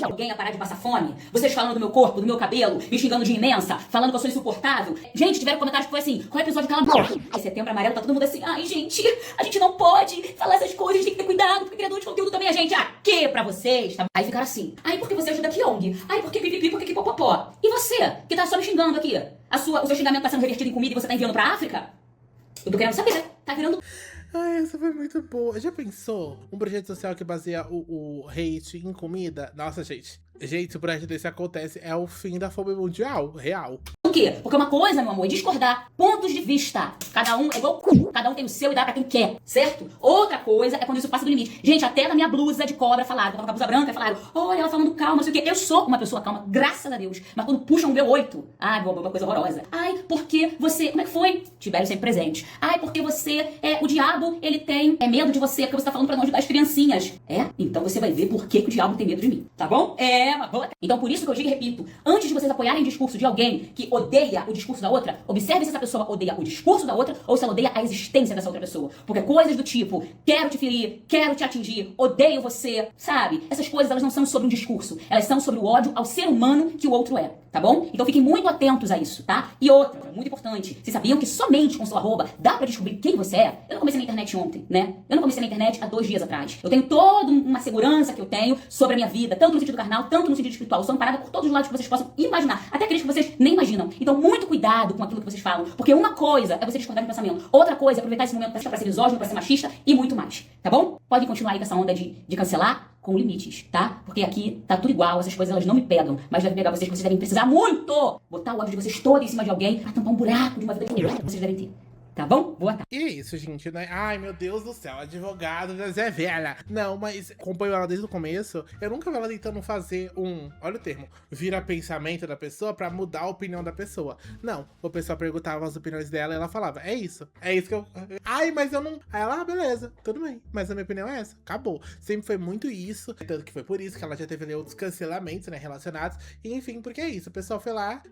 alguém a parar de passar fome? Vocês falando do meu corpo, do meu cabelo, me xingando de imensa, falando que eu sou insuportável. Gente, tiveram comentários que foi assim, qual é o episódio que ela morre? Em Setembro Amarelo tá todo mundo assim, ai gente, a gente não pode falar essas coisas, a gente tem que ter cuidado, porque criador de conteúdo também é gente aqui pra vocês, tá? Aí ficaram assim, ai porque você ajuda aqui onde? Ai porque pipipi, porque que popopó? E você, que tá só me xingando aqui? O seu xingamento tá sendo revertido em comida e você tá enviando pra África? Eu tô querendo saber, tá virando... Ai, essa foi muito boa. Já pensou? Um projeto social que baseia o hate em comida? Nossa, gente. Gente, se o projeto desse acontece, é o fim da fome mundial, real. Por quê? Porque uma coisa, meu amor, é discordar. Pontos de vista. Cada um é igual cu. Cada um tem o seu e dá pra quem quer, certo? Outra coisa é quando isso passa do limite. Gente, até na minha blusa de cobra falaram, eu tava com a blusa branca, falaram, olha, ela falando calma, não sei o quê. Eu sou uma pessoa calma, graças a Deus. Mas quando puxam o meu 8, ai, uma coisa horrorosa. Ai, porque você, como é que foi? Tibério sempre presente. Ai, porque você, o diabo, ele tem medo de você, porque você tá falando pra não ajudar as criancinhas. Então você vai ver por que o diabo tem medo de mim, tá bom? problema. Então, por isso que eu digo e repito, antes de vocês apoiarem o discurso de alguém que odeia o discurso da outra, observe se essa pessoa odeia o discurso da outra ou se ela odeia a existência dessa outra pessoa. Porque coisas do tipo, quero te ferir, quero te atingir, odeio você, sabe? Essas coisas, elas não são sobre um discurso. Elas são sobre o ódio ao ser humano que o outro é, tá bom? Então fiquem muito atentos a isso, tá? E outra, muito importante, vocês sabiam que somente com seu arroba dá pra descobrir quem você é? Eu não comecei na internet ontem, né? Eu não comecei na internet há 2 dias atrás. Eu tenho toda uma segurança que eu tenho sobre a minha vida, tanto no sentido carnal, tanto no sentido espiritual. Eu sou amparada por todos os lados que vocês possam imaginar, até aqueles que vocês nem imaginam. Então, muito cuidado com aquilo que vocês falam, porque uma coisa é você discordar de pensamento, outra coisa é aproveitar esse momento pra ser misógino, pra ser machista e muito mais, tá bom? Podem continuar aí com essa onda de cancelar com limites, tá? Porque aqui tá tudo igual, essas coisas elas não me pegam, mas deve pegar vocês que vocês devem precisar muito botar o ódio de vocês todo em cima de alguém pra tampar um buraco de uma vida que vocês devem ter. Tá bom? Boa tarde. E é isso, gente, né? Ai, meu Deus do céu, advogado da Zé Velha. Não, mas acompanho ela desde o começo. Eu nunca vi ela tentando fazer olha o termo, vira pensamento da pessoa pra mudar a opinião da pessoa. Não, a pessoa perguntava as opiniões dela e ela falava, é isso que eu... Ai, mas eu não... Aí ela, beleza, tudo bem, mas a minha opinião é essa, acabou. Sempre foi muito isso, tanto que foi por isso que ela já teve ali outros cancelamentos, né, relacionados. E enfim, porque é isso, o pessoal foi lá,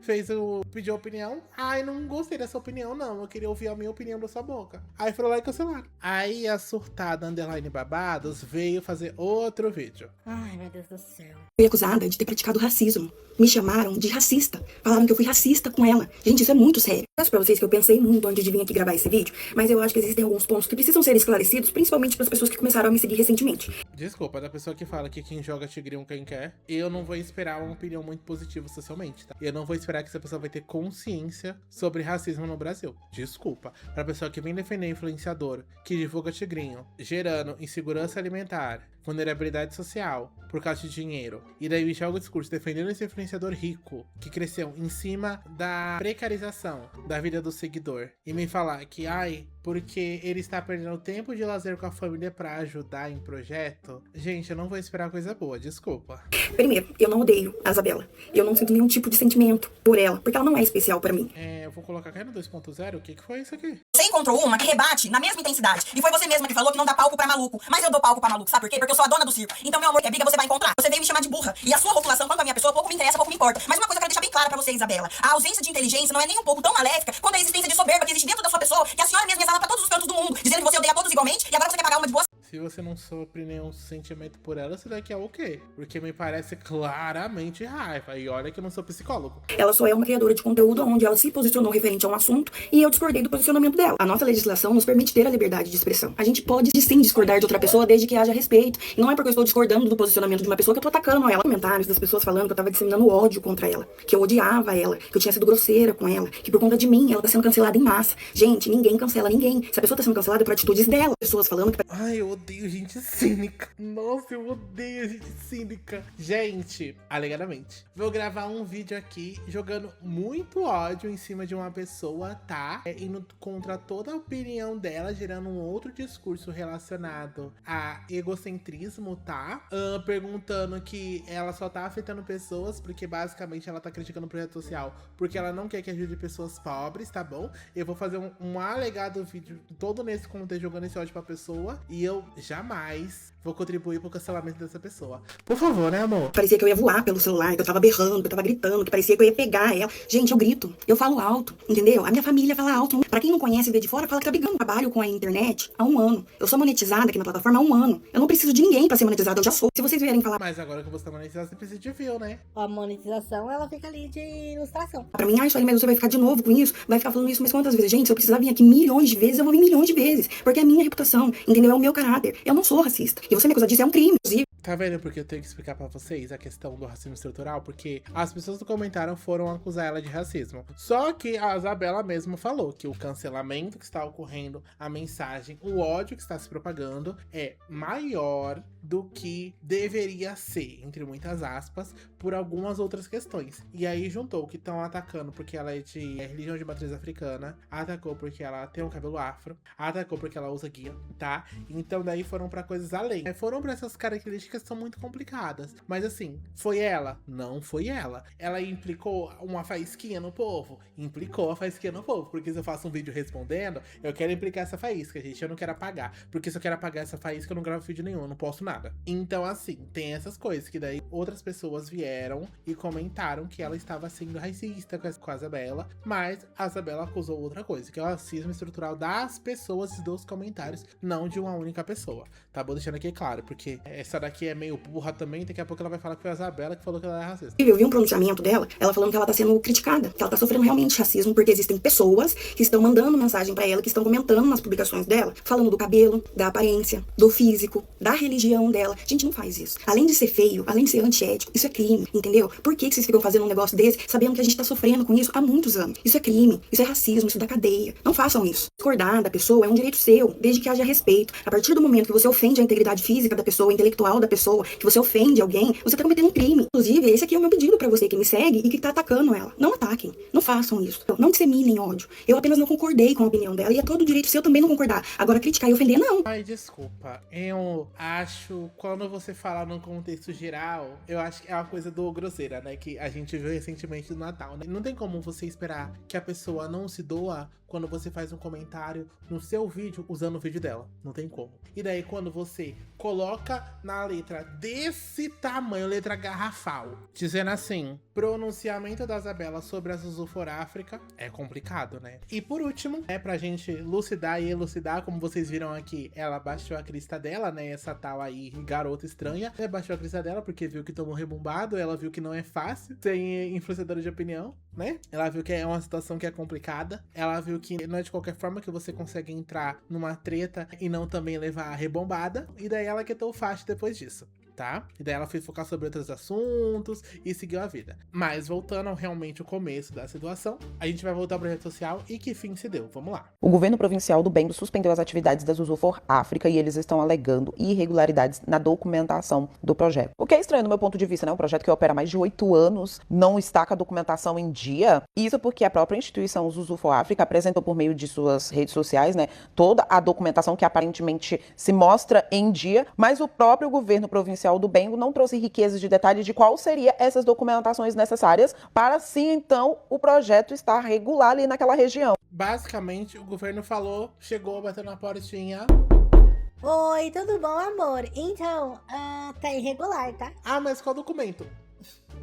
pediu opinião. Ai, não gostei dessa opinião, não, eu queria ouvir a minha opinião da sua boca. Aí foram lá e cancelaram. Aí a surtada underline babados veio fazer outro vídeo. Ai, meu Deus do céu. Fui acusada de ter praticado racismo. Me chamaram de racista. Falaram que eu fui racista com ela. Gente, isso é muito sério. Peço pra vocês que eu pensei muito antes de vir aqui gravar esse vídeo, mas eu acho que existem alguns pontos que precisam ser esclarecidos, principalmente para as pessoas que começaram a me seguir recentemente. Desculpa, da pessoa que fala que quem joga tigrinho quem quer, eu não vou esperar uma opinião muito positiva socialmente, tá? Eu não vou esperar que essa pessoa vai ter consciência sobre racismo no Brasil. Desculpa. Pra pessoa que vem defender influenciador, que divulga tigrinho, gerando insegurança alimentar, vulnerabilidade social, por causa de dinheiro, e daí joga o discurso defendendo esse influenciador rico, que cresceu em cima da precarização da vida do seguidor, e me falar que, ai, porque ele está perdendo tempo de lazer com a família pra ajudar em projeto, gente, eu não vou esperar coisa boa, desculpa. Primeiro, eu não odeio a Isabela. Eu não sinto nenhum tipo de sentimento por ela, porque ela não é especial pra mim. Eu vou colocar aqui no 2.0, o que foi isso aqui? Você encontrou uma que rebate na mesma intensidade. E foi você mesma que falou que não dá palco pra maluco. Mas eu dou palco pra maluco, sabe por quê? Porque eu sou a dona do circo. Então, meu amor, que briga você vai encontrar. Você veio me chamar de burra. E a sua rotulação quanto a minha pessoa pouco me interessa, pouco me importa. Mas uma coisa eu quero deixar bem clara pra você, Isabela. A ausência de inteligência não é nem um pouco tão maléfica quanto a existência de soberba que existe dentro da sua pessoa, que a senhora mesma exala pra todos os cantos do mundo, dizendo que você odeia todos igualmente e agora você quer pagar uma de boa. Se você não sofre nenhum sentimento por ela, você daqui é o quê? Porque me parece claramente raiva. E olha que eu não sou psicólogo. Ela só é uma criadora de conteúdo onde ela se posicionou referente a um assunto e eu discordei do posicionamento dela. A nossa legislação nos permite ter a liberdade de expressão. A gente pode sim discordar de outra pessoa desde que haja respeito. E não é porque eu estou discordando do posicionamento de uma pessoa que eu tô atacando ela. Comentários das pessoas falando que eu tava disseminando ódio contra ela, que eu odiava ela, que eu tinha sido grosseira com ela, que por conta de mim ela tá sendo cancelada em massa. Gente, ninguém cancela ninguém. Se a pessoa tá sendo cancelada é por atitudes dela. Pessoas falando que... Ai, eu odeio gente cínica. Nossa, eu odeio gente cínica. Gente, alegadamente, vou gravar um vídeo aqui jogando muito ódio em cima de uma pessoa, tá? Indo contra toda a opinião dela, gerando um outro discurso relacionado a egocentrismo, tá? Perguntando que ela só tá afetando pessoas porque basicamente ela tá criticando o projeto social porque ela não quer que ajude pessoas pobres, tá bom? Eu vou fazer um alegado vídeo todo nesse contexto jogando esse ódio pra pessoa e eu jamais vou contribuir pro cancelamento dessa pessoa. Por favor, né, amor? Parecia que eu ia voar pelo celular, que eu tava berrando, que eu tava gritando, que parecia que eu ia pegar ela. Gente, eu grito, eu falo alto, entendeu? A minha família fala alto. Pra quem não conhece e vê de fora, fala que tá brigando. Eu trabalho com a internet há 1 ano. Eu sou monetizada aqui na plataforma há 1 ano. Eu não preciso de ninguém pra ser monetizada, eu já sou. Se vocês vierem falar... Mas agora que você tá monetizada, você precisa de view, né? A monetização, ela fica ali de ilustração. Pra mim, ai, mas você vai ficar de novo com isso? Vai ficar falando isso mais quantas vezes? Gente, se eu precisar vir aqui milhões de vezes, eu vou vir milhões de vezes. Porque é a minha reputação, entendeu? É o meu caráter. Eu não sou racista. E você me acusar disso é um crime, inclusive. Tá vendo porque eu tenho que explicar pra vocês a questão do racismo estrutural? Porque as pessoas que comentaram foram acusar ela de racismo. Só que a Isabela mesmo falou que o cancelamento que está ocorrendo, a mensagem, o ódio que está se propagando é maior do que deveria ser, entre muitas aspas, por algumas outras questões. E aí juntou que estão atacando porque ela é de religião de matriz africana, atacou porque ela tem um cabelo afro, atacou porque ela usa guia, tá? Então daí foram pra coisas além. Foram pra essas características que são muito complicadas. Mas assim, foi ela? Não foi ela. Ela implicou uma faísquinha no povo? Implicou a faísquinha no povo. Porque se eu faço um vídeo respondendo, eu quero implicar essa faísca, gente. Eu não quero apagar. Porque se eu quero apagar essa faísca, eu não gravo vídeo nenhum, eu não posto nada. nada. Então, assim, tem essas coisas, que daí outras pessoas vieram e comentaram que ela estava sendo racista com a Isabela, mas a Isabela acusou outra coisa, que é o racismo estrutural das pessoas e dos comentários, não de uma única pessoa. Tá bom? Deixando aqui claro, porque essa daqui é meio burra também, daqui a pouco ela vai falar que foi a Isabela que falou que ela é racista. Eu vi um pronunciamento dela, ela falando que ela tá sendo criticada, que ela tá sofrendo realmente racismo, porque existem pessoas que estão mandando mensagem pra ela, que estão comentando nas publicações dela, falando do cabelo, da aparência, do físico, da religião dela. Gente, não faz isso. Além de ser feio, além de ser antiético, isso é crime, entendeu? Por que vocês ficam fazendo um negócio desse, sabendo que a gente tá sofrendo com isso há muitos anos? Isso é crime, isso é racismo, isso dá cadeia. Não façam isso. Discordar da pessoa é um direito seu, desde que haja respeito. A partir do momento que você ofende a integridade física da pessoa, intelectual da pessoa, que você ofende alguém, você tá cometendo um crime. Inclusive, esse aqui é o meu pedido pra você que me segue e que tá atacando ela. Não ataquem, não façam isso. Não disseminem ódio. Eu apenas não concordei com a opinião dela e é todo direito seu também não concordar. Agora, criticar e ofender, não. Ai, desculpa. Eu acho, quando você fala num contexto geral, eu acho que é uma coisa do grosseira, né? Que a gente viu recentemente no Natal, né? Não tem como você esperar que a pessoa não se doa quando você faz um comentário no seu vídeo usando o vídeo dela. Não tem como. E daí, quando você coloca na letra desse tamanho, letra garrafal, dizendo assim, pronunciamento da Isabela sobre a Zuzu for África, é complicado, né? E por último, pra gente lucidar e elucidar, como vocês viram aqui, ela baixou a crista dela, né? Essa tal aí, garota estranha, baixou a crista dela porque viu que tomou rebumbado, ela viu que não é fácil ser influenciadora de opinião, né? Ela viu que é uma situação que é complicada, ela viu que não é de qualquer forma que você consegue entrar numa treta e não também levar a rebombada, e daí ela quitou o facho depois disso. Tá? E daí ela foi focar sobre outros assuntos e seguiu a vida. Mas voltando ao realmente o começo da situação, a gente vai voltar ao projeto social e que fim se deu. Vamos lá. O governo provincial do Bendo suspendeu as atividades da Zuzu for África e eles estão alegando irregularidades na documentação do projeto. O que é estranho do meu ponto de vista, né? Um projeto que opera há mais de 8 anos não está com a documentação em dia. Isso porque a própria instituição Zuzu for África apresentou por meio de suas redes sociais, né, toda a documentação que aparentemente se mostra em dia, mas o próprio governo provincial do Bengo não trouxe riquezas de detalhes de qual seriam essas documentações necessárias para, sim, então, o projeto estar regular ali naquela região. Basicamente, o governo falou, chegou, bateu na portinha. Oi, tudo bom, amor? Então, tá irregular, tá? Ah, mas qual documento?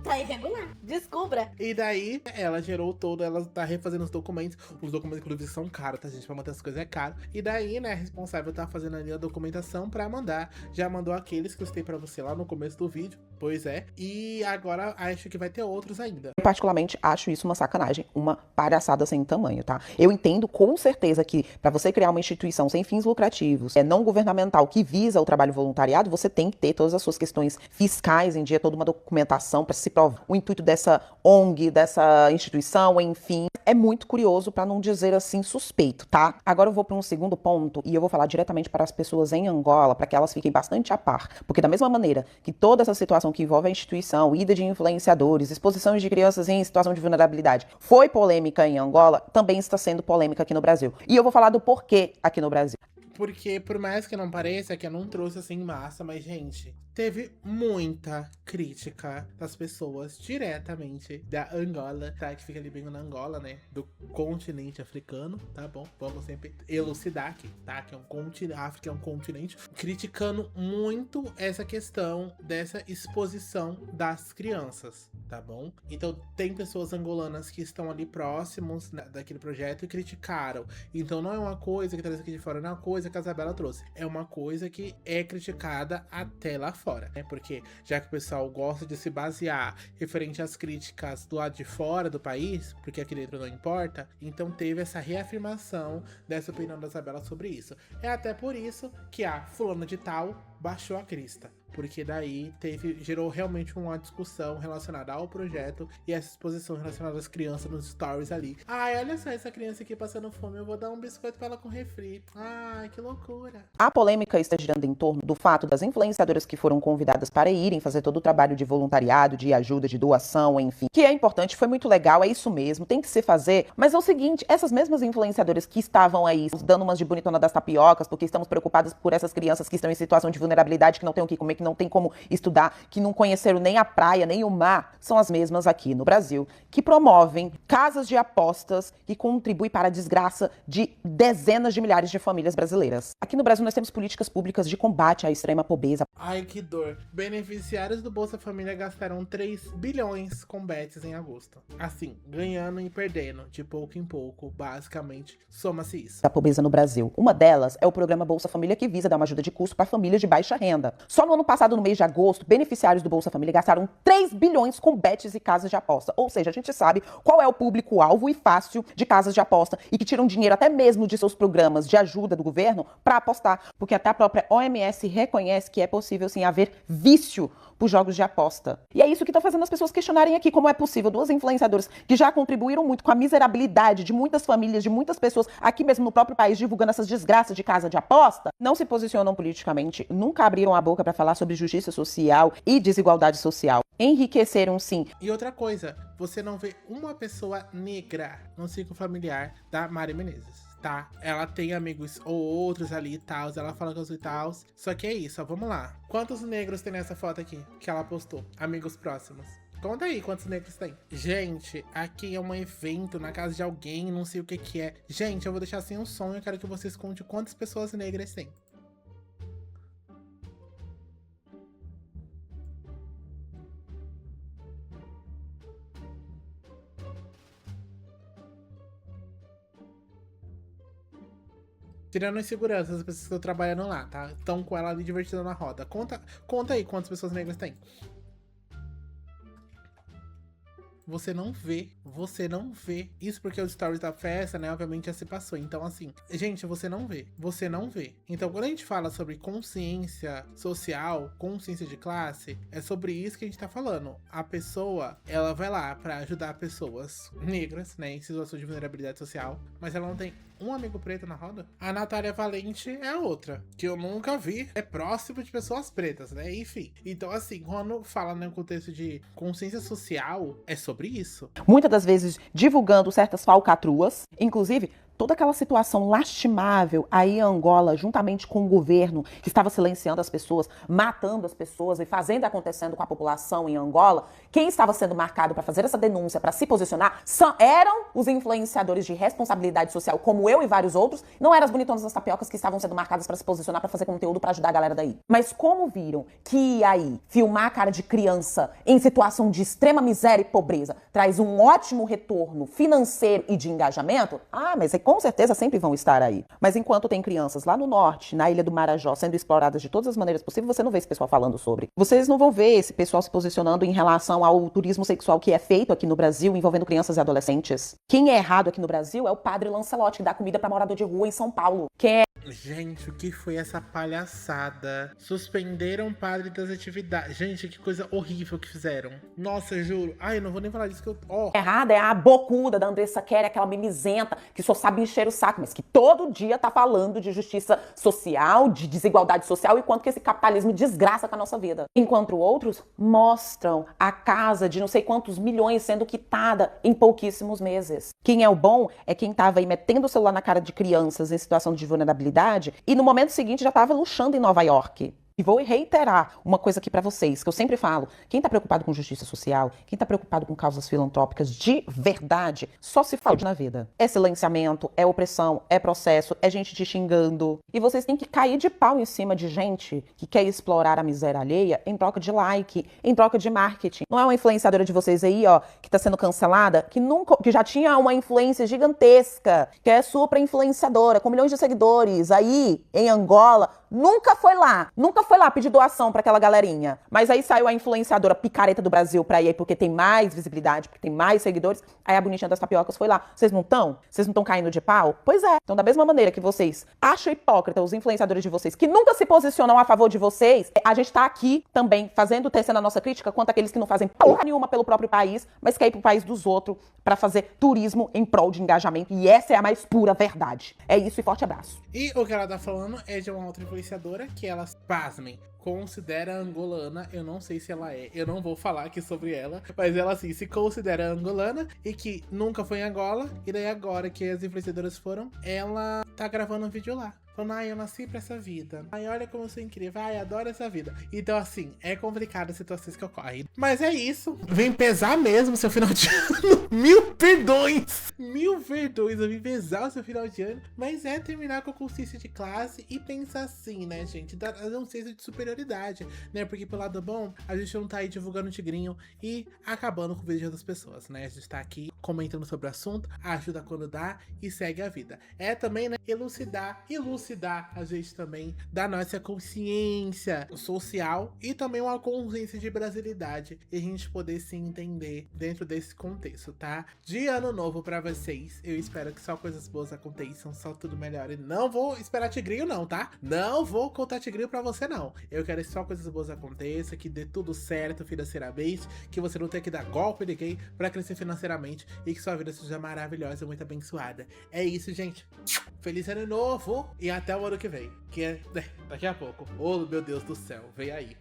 Tá irregular, descubra. E daí, ela gerou todo, ela tá refazendo os documentos inclusive são caros, tá, gente? Pra manter as coisas é caro. E daí, né, a responsável tá fazendo ali a documentação pra mandar. Já mandou aqueles que eu citei pra você lá no começo do vídeo, pois é. E agora acho que vai ter outros ainda. Eu particularmente acho isso uma sacanagem, uma palhaçada sem tamanho, tá? Eu entendo com certeza que pra você criar uma instituição sem fins lucrativos, não governamental, que visa o trabalho voluntariado, você tem que ter todas as suas questões fiscais em dia, toda uma documentação pra se provar o intuito dessa ONG, dessa instituição, enfim. É muito curioso, pra não dizer assim, suspeito, tá? Agora eu vou pra um segundo ponto e eu vou falar diretamente para as pessoas em Angola, para que elas fiquem bastante a par. Porque da mesma maneira que toda essa situação que envolve a instituição, ida de influenciadores, exposições de crianças em situação de vulnerabilidade, foi polêmica em Angola, também está sendo polêmica aqui no Brasil. E eu vou falar do porquê aqui no Brasil. Porque, por mais que não pareça, que eu não trouxe assim em massa, mas, gente, teve muita crítica das pessoas diretamente da Angola, tá? Que fica ali bem na Angola, né? Do continente africano, tá bom? Vamos sempre elucidar aqui, tá? Que é um continente, a África é um continente, criticando muito essa questão dessa exposição das crianças, tá bom? Então, tem pessoas angolanas que estão ali próximos daquele projeto e criticaram. Então, não é uma coisa que traz aqui de fora, não é uma coisa que a Isabela trouxe. É uma coisa que é criticada até lá fora, né? Porque já que o pessoal gosta de se basear referente às críticas do lado de fora do país, porque aqui dentro não importa, então teve essa reafirmação dessa opinião da Isabela sobre isso. É até por isso que a fulana de tal baixou a crista. Porque daí gerou realmente uma discussão relacionada ao projeto e essa exposição relacionada às crianças nos stories ali. Ai, olha só essa criança aqui passando fome, eu vou dar um biscoito pra ela com refri. Ai, que loucura. A polêmica está girando em torno do fato das influenciadoras que foram convidadas para irem fazer todo o trabalho de voluntariado, de ajuda, de doação, enfim. Que é importante, foi muito legal, é isso mesmo, tem que se fazer. Mas é o seguinte, essas mesmas influenciadoras que estavam aí dando umas de bonitona das tapiocas, porque estamos preocupadas por essas crianças que estão em situação de vulnerabilidade, que não tem o que comer, que não tem como estudar, que não conheceram nem a praia, nem o mar, são as mesmas aqui no Brasil, que promovem casas de apostas que contribuem para a desgraça de dezenas de milhares de famílias brasileiras. Aqui no Brasil nós temos políticas públicas de combate à extrema pobreza. Ai, que dor. Beneficiários do Bolsa Família gastaram 3 bilhões com bets em agosto. Assim, ganhando e perdendo, de pouco em pouco, basicamente, soma-se isso. Da pobreza no Brasil. Uma delas é o programa Bolsa Família, que visa dar uma ajuda de custo para famílias de baixa renda. Só no ano passado, no mês de agosto, beneficiários do Bolsa Família gastaram 3 bilhões com bets e casas de aposta. Ou seja, a gente sabe qual é o público-alvo e fácil de casas de aposta e que tiram dinheiro até mesmo de seus programas de ajuda do governo para apostar, porque até a própria OMS reconhece que é possível sim haver vício por jogos de aposta. E é isso que está fazendo as pessoas questionarem aqui como é possível duas influenciadoras que já contribuíram muito com a miserabilidade de muitas famílias, de muitas pessoas aqui mesmo no próprio país, divulgando essas desgraças de casa de aposta, não se posicionam politicamente, nunca abriram a boca para falar sobre justiça social e desigualdade social. Enriqueceram sim. E outra coisa, você não vê uma pessoa negra no ciclo familiar da Mari Menezes. Tá, ela tem amigos ou outros ali e tal, ela fala com os e tal. Só que é isso, ó, vamos lá. Quantos negros tem nessa foto aqui que ela postou? Amigos próximos. Conta aí quantos negros tem. Gente, aqui é um evento na casa de alguém, não sei o que que é. Gente, eu vou deixar assim um som e eu quero que vocês contem quantas pessoas negras tem. Tirando as seguranças, as pessoas que estão trabalhando lá, tá? Estão com ela ali divertida na roda. Conta aí quantas pessoas negras tem. Você não vê. Isso porque os stories da festa, né, obviamente já se passou. Então, assim, gente, você não vê. Então, quando a gente fala sobre consciência social, consciência de classe, é sobre isso que a gente tá falando. A pessoa, ela vai lá pra ajudar pessoas negras, né, em situação de vulnerabilidade social, mas ela não tem um amigo preto na roda. A Natália Valente é a outra, que eu nunca vi, é próximo de pessoas pretas, né, enfim. Então, assim, quando fala no contexto de consciência social, é sobre isso. Muitas das vezes divulgando certas falcatruas, inclusive toda aquela situação lastimável aí em Angola, juntamente com o governo, que estava silenciando as pessoas, matando as pessoas e fazendo e acontecendo com a população em Angola, quem estava sendo marcado para fazer essa denúncia, para se posicionar, eram os influenciadores de responsabilidade social, como eu e vários outros, não eram as bonitonas das tapiocas que estavam sendo marcadas para se posicionar, para fazer conteúdo, para ajudar a galera daí. Mas como viram que aí filmar a cara de criança em situação de extrema miséria e pobreza traz um ótimo retorno financeiro e de engajamento, mas é com certeza sempre vão estar aí. Mas enquanto tem crianças lá no norte, na Ilha do Marajó, sendo exploradas de todas as maneiras possíveis, você não vê esse pessoal falando sobre. Vocês não vão ver esse pessoal se posicionando em relação ao turismo sexual que é feito aqui no Brasil, envolvendo crianças e adolescentes. Quem é errado aqui no Brasil é o padre Lancelotti, que dá comida pra morador de rua em São Paulo. Quem é... Gente, o que foi essa palhaçada? Suspenderam o padre das atividades. Gente, que coisa horrível que fizeram. Nossa, juro. Ai, eu não vou nem falar disso que eu... Errada é a bocuda da Andressa Kerry, aquela mimizenta que só sabe encher o saco, mas que todo dia tá falando de justiça social, de desigualdade social e quanto que esse capitalismo desgraça com a nossa vida. Enquanto outros mostram a casa de não sei quantos milhões sendo quitada em pouquíssimos meses. Quem é o bom é quem tava aí metendo o celular na cara de crianças em situação de vulnerabilidade e no momento seguinte já estava luxando em Nova York. E vou reiterar uma coisa aqui pra vocês, que eu sempre falo. Quem tá preocupado com justiça social, quem tá preocupado com causas filantrópicas de verdade, só se fode na vida. É silenciamento, é opressão, é processo, é gente te xingando. E vocês têm que cair de pau em cima de gente que quer explorar a miséria alheia em troca de like, em troca de marketing. Não é uma influenciadora de vocês aí, ó, que tá sendo cancelada, que já tinha uma influência gigantesca, que é super influenciadora, com milhões de seguidores aí em Angola, nunca foi lá pedir doação pra aquela galerinha. Mas aí saiu a influenciadora picareta do Brasil pra ir aí porque tem mais visibilidade, porque tem mais seguidores. Aí a bonitinha das tapiocas foi lá. Vocês não estão? Vocês não estão caindo de pau? Pois é. Então da mesma maneira que vocês acham hipócrita os influenciadores de vocês, que nunca se posicionam a favor de vocês, a gente tá aqui também tecendo a nossa crítica quanto aqueles que não fazem porra nenhuma pelo próprio país, mas querem ir pro país dos outros pra fazer turismo em prol de engajamento. E essa é a mais pura verdade. É isso e forte abraço. E o que ela tá falando é de uma outra influenciadora que ela, pasmem, considera angolana. Eu não sei se ela é, eu não vou falar aqui sobre ela, mas ela assim, se considera angolana e que nunca foi em Angola. E daí agora que as influenciadoras foram, ela tá gravando um vídeo lá, falando, ai, eu nasci pra essa vida. Ai, olha como eu sou incrível. Ai, adoro essa vida. Então, assim, é complicado as situações que ocorrem. Mas é isso. Vem pesar mesmo seu final de ano. Mil perdões. Mil perdões. Eu vim pesar o seu final de ano. Mas é terminar com a consciência de classe e pensar assim, né, gente? Trazer um senso de superioridade, né? Porque pelo lado bom, a gente não tá aí divulgando o tigrinho e acabando com o vídeo das pessoas, né? A gente tá aqui comentando sobre o assunto, ajuda quando dá e segue a vida. É também, né, elucidar a gente também da nossa consciência social e também uma consciência de brasilidade e a gente poder se entender dentro desse contexto, tá? De ano novo pra vocês, eu espero que só coisas boas aconteçam, só tudo melhore. Não vou esperar tigrinho não, tá? Não vou contar tigrinho pra você não. Eu quero que só coisas boas aconteçam, que dê tudo certo financeiramente, que você não tenha que dar golpe de ninguém pra crescer financeiramente e que sua vida seja maravilhosa e muito abençoada. É isso, gente. Feliz ano novo e até o ano que vem, que é daqui a pouco. Oh, meu Deus do céu, vem aí.